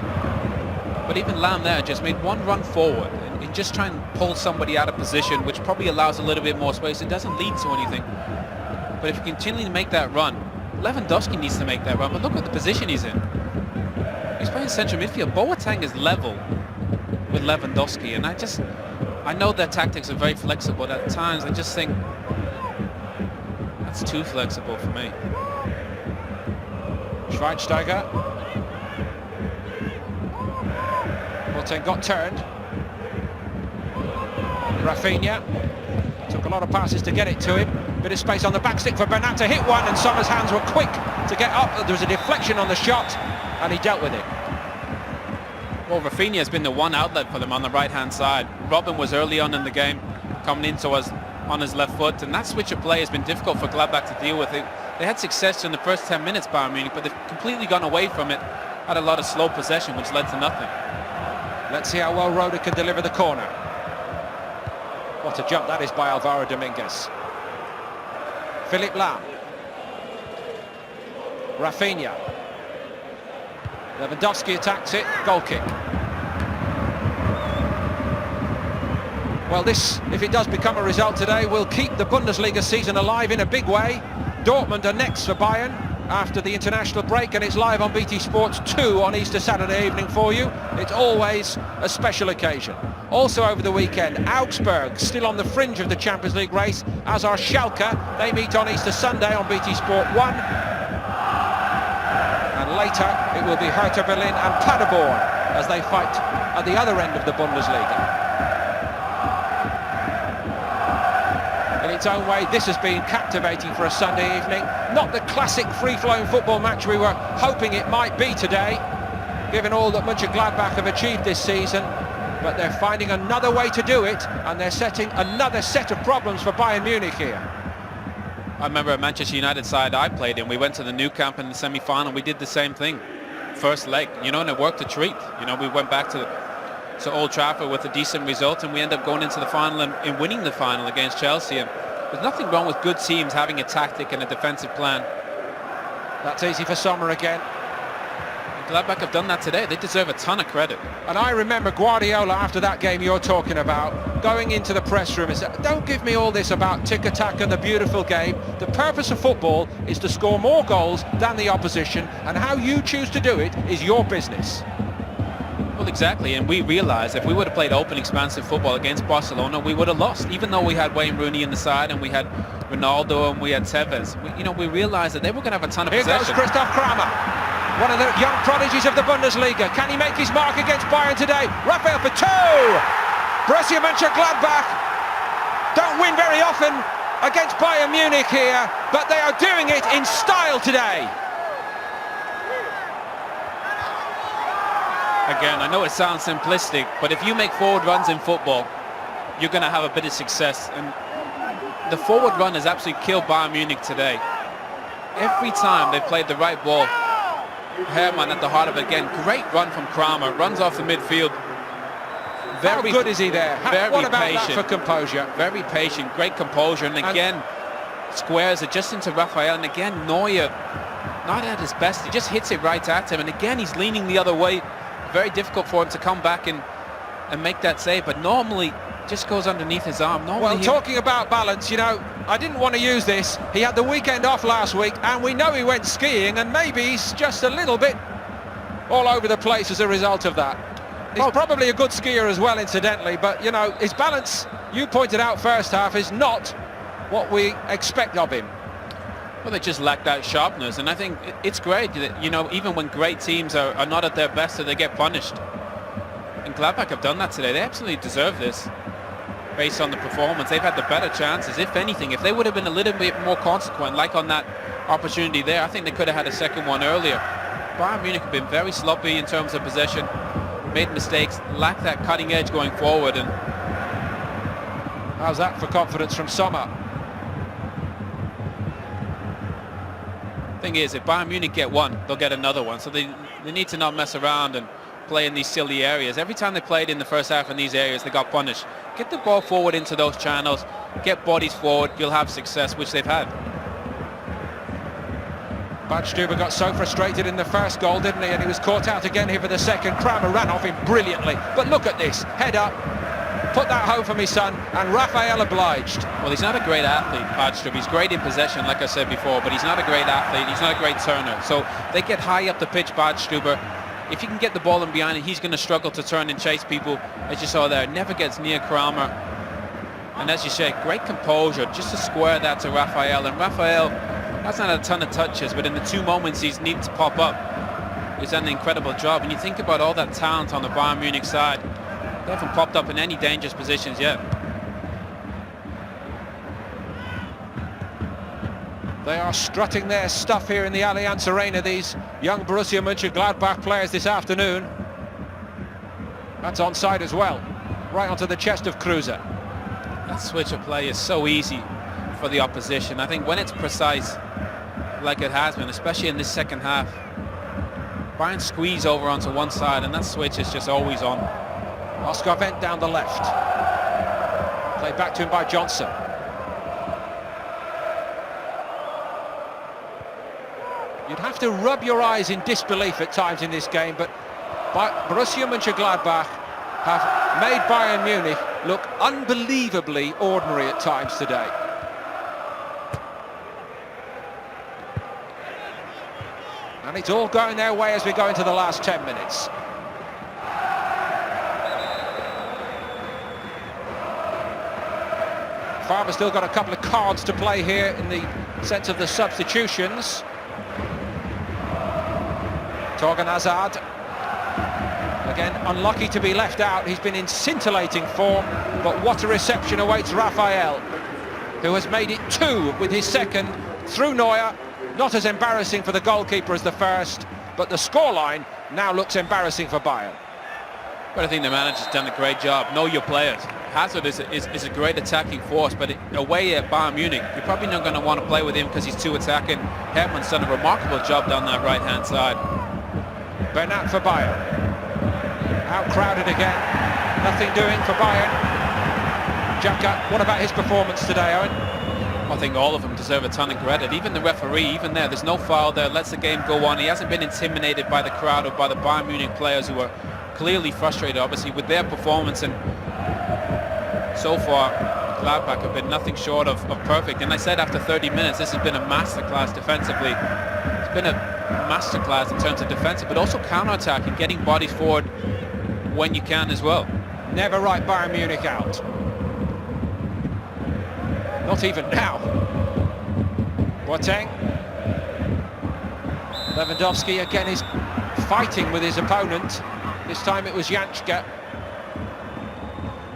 But even Lam there just made one run forward and just try and pull somebody out of position, which probably allows a little bit more space. It doesn't lead to anything. But if you continue to make that run, Lewandowski needs to make that run. But look at the position he's in. He's playing central midfield. Boateng is level with Lewandowski, and I know their tactics are very flexible, but at times I just think that's too flexible for me. Schweinsteiger. Boateng got turned. Rafinha took a lot of passes to get it to him. Bit of space on the back stick for Bernat to hit one, and Sommer's hands were quick to get up. There was a deflection on the shot, and he dealt with it. Well, Rafinha has been the one outlet for them on the right-hand side. Robin was early on in the game, coming into us on his left foot, and that switch of play has been difficult for Gladbach to deal with. They had success in the first 10 minutes, Bayern Munich, but they've completely gone away from it. Had a lot of slow possession, which led to nothing. Let's see how well Roda can deliver the corner. What a jump that is by Alvaro Dominguez. Philipp Lahm. Rafinha. Lewandowski attacks it. Goal kick. Well, this, if it does become a result today, will keep the Bundesliga season alive in a big way. Dortmund are next for Bayern after the international break, and it's live on BT Sports 2 on Easter Saturday evening for you. It's always a special occasion. Also over the weekend, Augsburg still on the fringe of the Champions League race, as are Schalke. They meet on Easter Sunday on BT Sport 1. And later it will be Hertha Berlin and Paderborn as they fight at the other end of the Bundesliga. In its own way, this has been captivating for a Sunday evening. Not the classic free-flowing football match we were hoping it might be today, given all that Mönchengladbach have achieved this season. But they're finding another way to do it, and they're setting another set of problems for Bayern Munich here. I remember a Manchester United side I played in. We went to the Nou Camp in the semi-final. We did the same thing. First leg, you know, and it worked a treat. You know, we went back to Old Trafford with a decent result, and we ended up going into the final and winning the final against Chelsea. And there's nothing wrong with good teams having a tactic and a defensive plan. That's easy for Sommer again. Gladbach have done that today. They deserve a ton of credit. And I remember Guardiola, after that game you're talking about, going into the press room and said, don't give me all this about tick-attack and the beautiful game. The purpose of football is to score more goals than the opposition, and how you choose to do it is your business. Well, exactly, and we realised if we would have played open, expansive football against Barcelona, we would have lost, even though we had Wayne Rooney in the side and we had Ronaldo and we had Tevez. We realised that they were going to have a ton of possession. Here goes Christoph Kramer, one of the young prodigies of the Bundesliga. Can he make his mark against Bayern today? Raphael for two! Borussia Mönchengladbach don't win very often against Bayern Munich here, but they are doing it in style today. Again, I know it sounds simplistic, but if you make forward runs in football, you're going to have a bit of success. And the forward run has absolutely killed Bayern Munich today. Every time they've played the right ball, Hermann at the heart of it again. Great run from Kramer, runs off the midfield. How good is he there? What about patient. that for composure? Very patient, great composure, and again squares it just into Raphael, and again Neuer, not at his best, he just hits it right at him, and again he's leaning the other way. Very difficult for him to come back and make that save, but normally just goes underneath his arm. Well, talking about balance, you know, I didn't want to use this. He had the weekend off last week, and we know he went skiing, and maybe he's just a little bit all over the place as a result of that. He's probably a good skier as well, incidentally, but, you know, his balance, you pointed out first half, is not what we expect of him. Well, they just lack that sharpness, and I think it's great that, you know, even when great teams are not at their best, that they get punished. And Gladbach have done that today. They absolutely deserve this based on the performance. They've had the better chances. If anything, if they would have been a little bit more consequent, like on that opportunity there, I think they could have had a second one earlier. Bayern Munich have been very sloppy in terms of possession, made mistakes, lack that cutting edge going forward. And how's that for confidence from Sommer? Thing is, if Bayern Munich get one, they'll get another one. So they need to not mess around and play in these silly areas. Every time they played in the first half in these areas, they got punished. Get the ball forward into those channels, get bodies forward, you'll have success, which they've had. Badstuber got so frustrated in the first goal, didn't he? And he was caught out again here for the second. Kramer ran off him brilliantly. But look at this, head up, put that home for me son, and Raphael obliged. Well, he's not a great athlete, Badstuber. He's great in possession, like I said before, but he's not a great athlete. He's not a great turner. So they get high up the pitch, Badstuber. If you can get the ball in behind him, he's going to struggle to turn and chase people, as you saw there. Never gets near Kramer. And as you say, great composure, just to square that to Raphael. And Raphael hasn't had a ton of touches, but in the 2 moments he's needed to pop up, he's done an incredible job. And you think about all that talent on the Bayern Munich side, they haven't popped up in any dangerous positions yet. They are strutting their stuff here in the Allianz Arena, these young Borussia Mönchengladbach players this afternoon. That's onside as well, right onto the chest of Kruse. That switch of play is so easy for the opposition. I think when it's precise, like it has been, especially in this second half, Bayern squeeze over onto one side and that switch is just always on. Oscar Wendt down the left. Played back to him by Johnson. You'd have to rub your eyes in disbelief at times in this game, but Borussia Mönchengladbach have made Bayern Munich look unbelievably ordinary at times today. And it's all going their way as we go into the last 10 minutes. Favre's still got a couple of cards to play here in the sense of the substitutions. Torgan Hazard, again unlucky to be left out. He's been in scintillating form, but what a reception awaits Raphael, who has made it 2 with his second through Neuer. Not as embarrassing for the goalkeeper as the first, but the scoreline now looks embarrassing for Bayern. But I think the manager's done a great job. Know your players. Hazard is a great attacking force, but away at Bayern Munich, you're probably not going to want to play with him because he's too attacking. Hermann's done a remarkable job down that right-hand side. Bernat for Bayern. Outcrowded again. Nothing doing for Bayern. Xhaka, what about his performance today, Owen? I think all of them deserve a ton of credit. Even the referee, even there's no foul there, lets the game go on. He hasn't been intimidated by the crowd or by the Bayern Munich players who are clearly frustrated, obviously, with their performance. And so far, Gladbach have been nothing short of perfect. And I said after 30 minutes, this has been a masterclass defensively. It's been a masterclass in terms of defensive, but also counter-attacking, getting bodies forward when you can as well. Never write Bayern Munich out. Not even now. Boateng. Lewandowski again is fighting with his opponent. This time it was Jančka.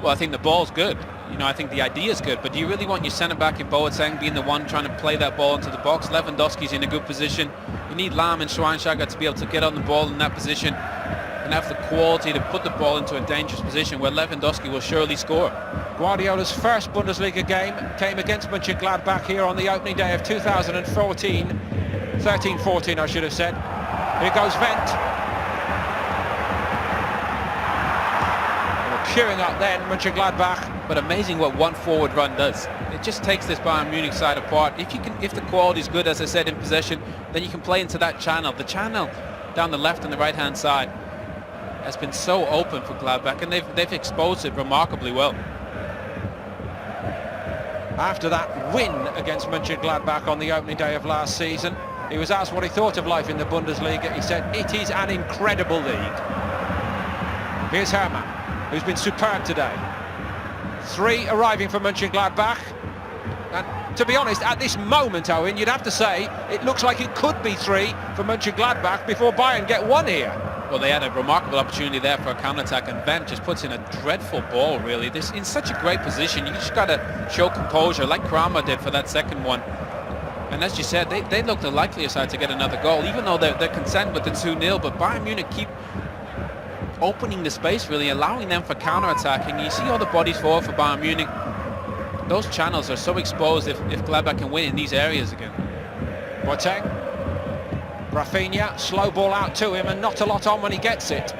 Well, I think the ball's good. You know, I think the idea is good, but do you really want your centre-back in Boateng being the one trying to play that ball into the box? Lewandowski's in a good position. You need Lahm and Schweinsteiger to be able to get on the ball in that position and have the quality to put the ball into a dangerous position where Lewandowski will surely score. Guardiola's first Bundesliga game came against Mönchengladbach here on the opening day of 2014. 13-14, I should have said. Here goes Wendt. Queuing up then, Mönchengladbach. But amazing what one forward run does. It just takes this Bayern Munich side apart. If the quality is good, as I said, in possession, then you can play into that channel. The channel down the left and the right-hand side has been so open for Gladbach, and they've exposed it remarkably well. After that win against Mönchengladbach on the opening day of last season, he was asked what he thought of life in the Bundesliga. He said, "It is an incredible league." Here's Hermann, who's been superb today. 3 arriving for Mönchengladbach. And to be honest, at this moment, Owen, you'd have to say it looks like it could be 3 for Mönchengladbach before Bayern get 1 here. Well, they had a remarkable opportunity there for a counter-attack, and Wendt just puts in a dreadful ball, really. This in such a great position. You just got to show composure, like Kramer did for that second one. And as you said, they look the likelier side to get another goal, even though they're content with the 2-0. But Bayern Munich keep opening the space, really, allowing them for counter-attacking. You see all the bodies forward for Bayern Munich. Those channels are so exposed if Gladbach can win in these areas again. Boateng. Rafinha, slow ball out to him, and not a lot on when he gets it.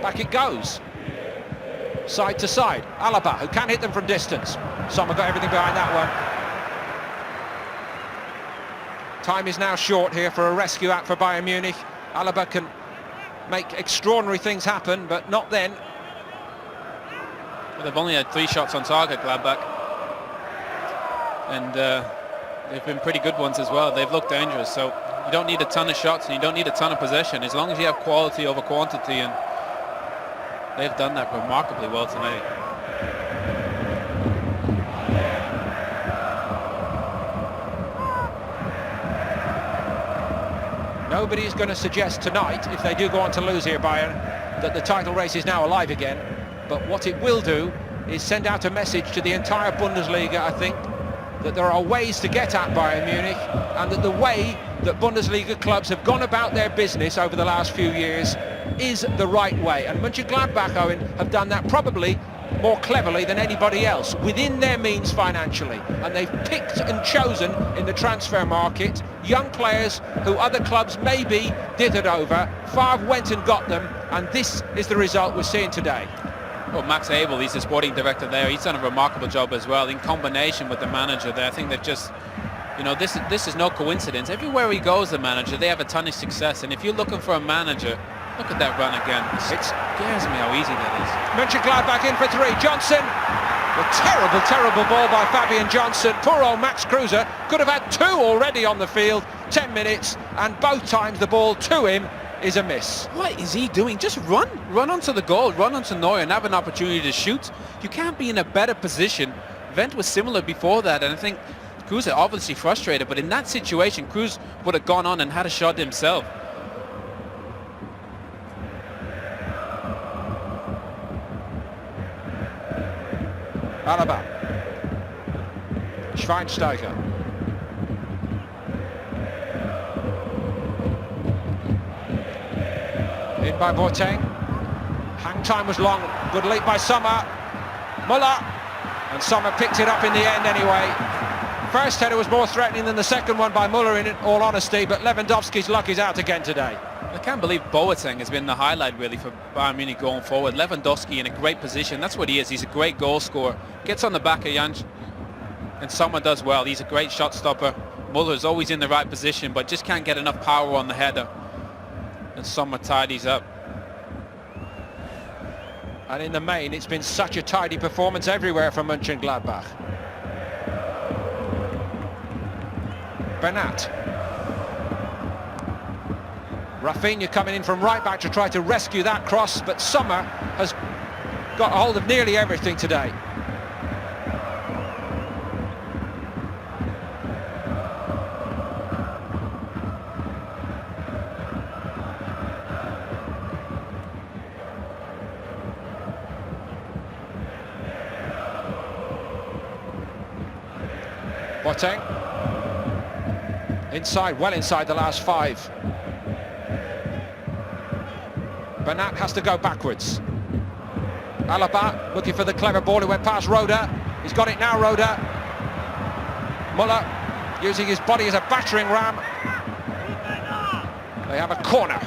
Back it goes. Side to side. Alaba, who can hit them from distance. Sommer got everything behind that one. Time is now short here for a rescue act for Bayern Munich. Alaba can make extraordinary things happen, but not then. Well, they've only had 3 shots on target, Gladbach. And they've been pretty good ones as well. They've looked dangerous, so you don't need a ton of shots and you don't need a ton of possession, as long as you have quality over quantity, and they've done that remarkably well tonight. Nobody's going to suggest tonight, if they do go on to lose here, Bayern, that the title race is now alive again. But what it will do is send out a message to the entire Bundesliga, I think, that there are ways to get at Bayern Munich, and that the way that Bundesliga clubs have gone about their business over the last few years is the right way. And Mönchengladbach, Owen, have done that probably more cleverly than anybody else, within their means financially. And they've picked and chosen in the transfer market young players who other clubs maybe dithered over. Favre went and got them, and this is the result we're seeing today. Well, Max Abel, he's the sporting director there. He's done a remarkable job as well in combination with the manager there. I think they've just, you know, this is no coincidence. Everywhere he goes, the manager, they have a ton of success. And if you're looking for a manager, look at that run again. It scares me how easy that is. Mönchengladbach in for 3. Johnson. A terrible, terrible ball by Fabian Johnson. Poor old Max Kruse could have had 2 already on the field. 10 minutes, and both times the ball to him is a miss. What is he doing? Just run onto the goal, run onto Neuer and have an opportunity to shoot. You can't be in a better position. Wendt was similar before that, and I think Kruse obviously frustrated, but in that situation, Kruse would have gone on and had a shot himself. Alaba. Schweinsteiger. In by Boateng. Hang time was long. Good leap by Sommer. Muller. And Sommer picked it up in the end anyway. First header was more threatening than the second one by Muller, in all honesty, but Lewandowski's luck is out again today. I can't believe Boateng has been the highlight really for Bayern Munich going forward. Lewandowski in a great position. That's what he is. He's a great goal scorer. Gets on the back of Jansch, and Sommer does well. He's a great shot stopper. Muller's always in the right position, but just can't get enough power on the header. And Sommer tidies up. And in the main, it's been such a tidy performance everywhere from Mönchengladbach. Bernat. Rafinha coming in from right back to try to rescue that cross, but Sommer has got a hold of nearly everything today. Boateng. Inside, well inside the last 5. Bernat has to go backwards. Alaba looking for the clever ball. It went past Roda. He's got it now, Roda. Muller using his body as a battering ram. They have a corner.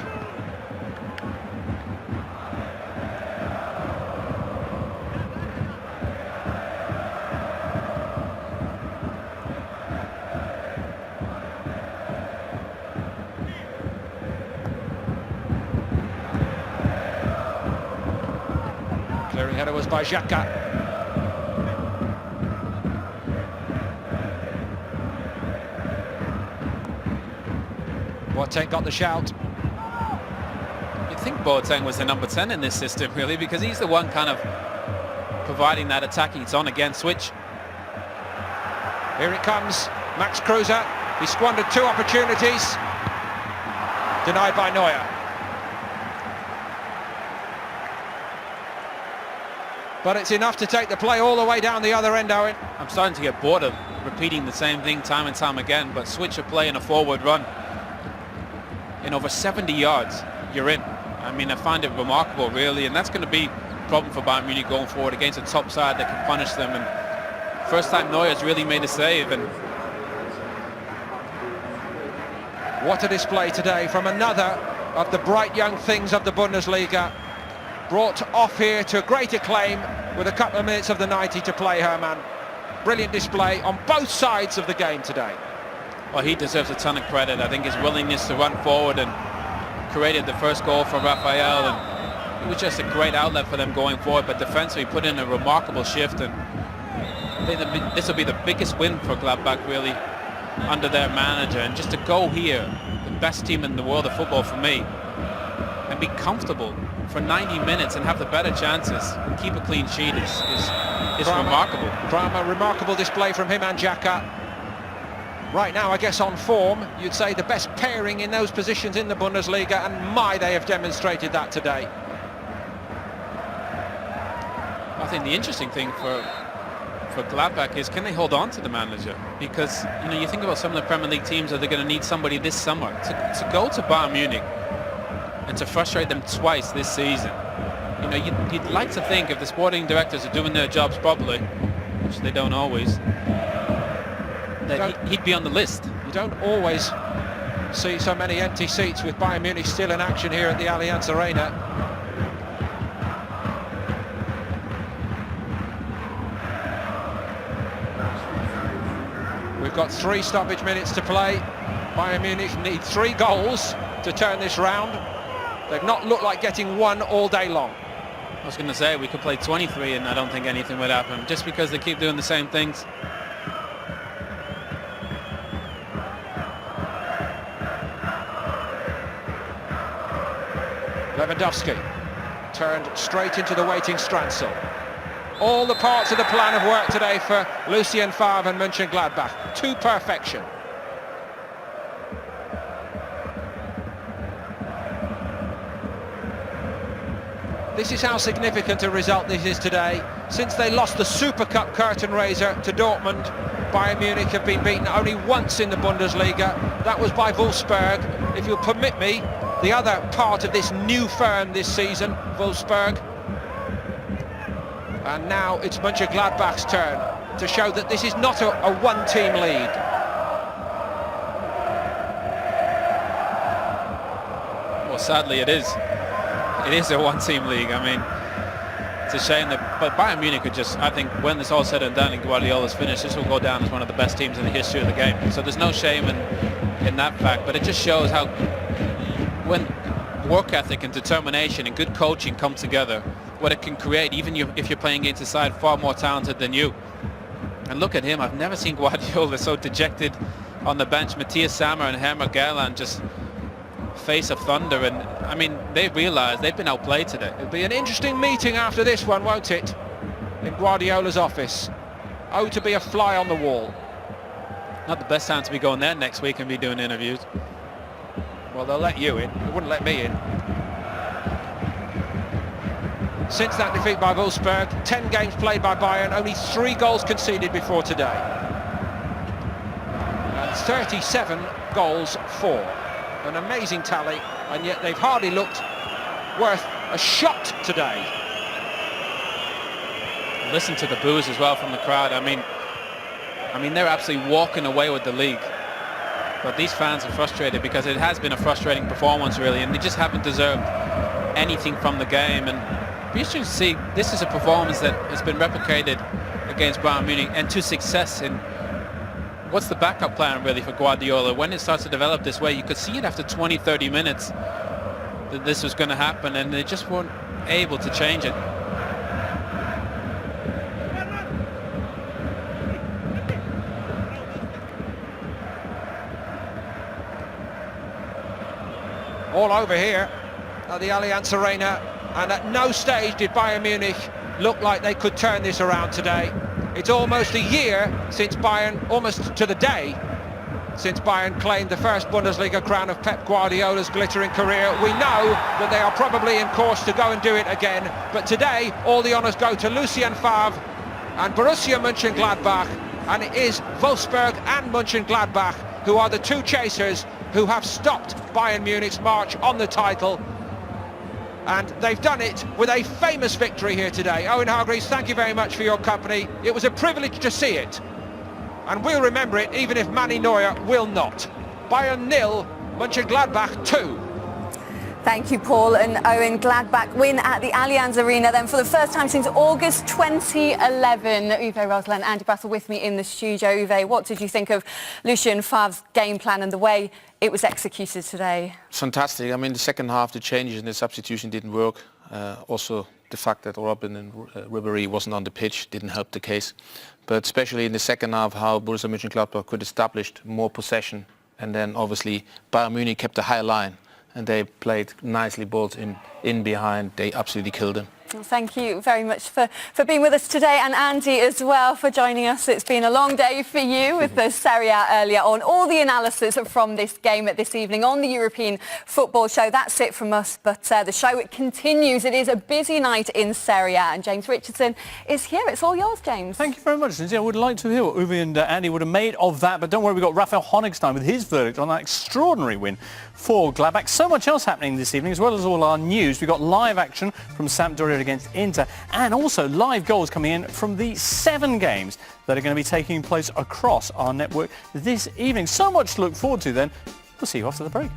Clearing header was by Xhaka. Boateng got the shout. You'd think Boateng was the number 10 in this system, really, because he's the one kind of providing that attacking. It's on again, switch. Here it comes, Max Kruse. He squandered 2 opportunities. Denied by Neuer. But it's enough to take the play all the way down the other end, Owen. I'm starting to get bored of repeating the same thing time and time again, but switch a play in a forward run. In over 70 yards, you're in. I mean, I find it remarkable, really, and that's going to be a problem for Bayern Munich going forward against a top side that can punish them. And first time Neuer's really made a save. And what a display today from another of the bright young things of the Bundesliga. Brought off here to great acclaim with a couple of minutes of the 90 to play, Herman. Brilliant display on both sides of the game today. well, he deserves a ton of credit. I think his willingness to run forward and created the first goal for Raphael, and it was just a great outlet for them going forward. But defensively put in a remarkable shift, and I think this will be the biggest win for Gladbach really under their manager. And just to go here, the best team in the world of football for me, and be comfortable for 90 minutes and have the better chances and keep a clean sheet is remarkable. A remarkable display from him and Xhaka. Right now, I guess on form, you'd say the best pairing in those positions in the Bundesliga, and my, they have demonstrated that today. I think the interesting thing for Gladbach is, can they hold on to the manager? Because, you know, you think about some of the Premier League teams that they're going to need somebody this summer to go to Bayern Munich and to frustrate them twice this season. You know, you'd like to think if the sporting directors are doing their jobs properly, which they don't always, that he'd be on the list. You don't always see so many empty seats with Bayern Munich still in action here at the Allianz Arena. We've got 3 stoppage minutes to play. Bayern Munich need 3 goals to turn this round. They've not looked like getting one all day long. I was going to say we could play 23 and I don't think anything would happen, just because they keep doing the same things. Lewandowski turned straight into the waiting Strandsel. All the parts of the plan of work today for Lucien Favre and Mönchengladbach to perfection. This is how significant a result this is today. Since they lost the Super Cup curtain raiser to Dortmund, Bayern Munich have been beaten only once in the Bundesliga. That was by Wolfsburg. If you'll permit me, the other part of this new firm this season, Wolfsburg. And now it's Mönchengladbach's turn to show that this is not a one-team league. Well, sadly it is. It is a one-team league. I mean, it's a shame that, but Bayern Munich could just, I think, when this all said and done and Guardiola's finished, this will go down as one of the best teams in the history of the game. So there's no shame in that fact, but it just shows how, when work ethic and determination and good coaching come together, what it can create, even if you're playing against a side far more talented than you. And look at him, I've never seen Guardiola so dejected on the bench. Matthias Sammer and Hermann Gerland just face of thunder, and I mean, they realise they've been outplayed today. It'll be an interesting meeting after this one, won't it? In Guardiola's office. Oh, to be a fly on the wall. Not the best time to be going there next week and be doing interviews. Well, they'll let you in. They wouldn't let me in. Since that defeat by Wolfsburg, 10 games played by Bayern, only 3 goals conceded before today. And 37 goals for. An amazing tally, and yet they've hardly looked worth a shot today. Listen to the boos as well from the crowd. I mean, they're absolutely walking away with the league. But these fans are frustrated because it has been a frustrating performance, really, and they just haven't deserved anything from the game. And you should see, this is a performance that has been replicated against Bayern Munich and to success in. What's the backup plan really for Guardiola? When it starts to develop this way, you could see it after 20-30 minutes that this was going to happen, and they just weren't able to change it. All over here at the Allianz Arena, and at no stage did Bayern Munich look like they could turn this around today. It's almost a year since Bayern, almost to the day, since Bayern claimed the first Bundesliga crown of Pep Guardiola's glittering career. We know that they are probably in course to go and do it again, but today all the honours go to Lucien Favre and Borussia Mönchengladbach, and it is Wolfsburg and Mönchengladbach who are the 2 chasers who have stopped Bayern Munich's march on the title. And they've done it with a famous victory here today. Owen Hargreaves, thank you very much for your company. It was a privilege to see it, and we'll remember it even if Manny Neuer will not. Bayern 0, Mönchengladbach 2. Thank you, Paul and Owen. Gladbach win at the Allianz Arena then for the first time since August 2011. Uwe Rosler and Andy Brassel with me in the studio. Uwe, what did you think of Lucien Favre's game plan and the way it was executed today? Fantastic. I mean, the second half, the changes and the substitution didn't work. Also, the fact that Robben and Ribéry wasn't on the pitch didn't help the case. But especially in the second half, how Borussia Mönchengladbach could establish more possession. And then obviously Bayern Munich kept a high line. And they played nicely, balls in behind. They absolutely killed them. Well, thank you very much for being with us today, and Andy as well for joining us. It's been a long day for you with the Serie A earlier on. All the analysis from this game this evening on the European Football Show. That's it from us, but the show continues. It is a busy night in Serie A, and James Richardson is here. It's all yours, James. Thank you very much, Lindsay. I would like to hear what Uwe and Andy would have made of that, but don't worry, we've got Raphael Honigstein with his verdict on that extraordinary win for Gladbach. So much else happening this evening, as well as all our news. We've got live action from Sampdoria against Inter, and also live goals coming in from the 7 games that are going to be taking place across our network this evening. So much to look forward to then. We'll see you after the break.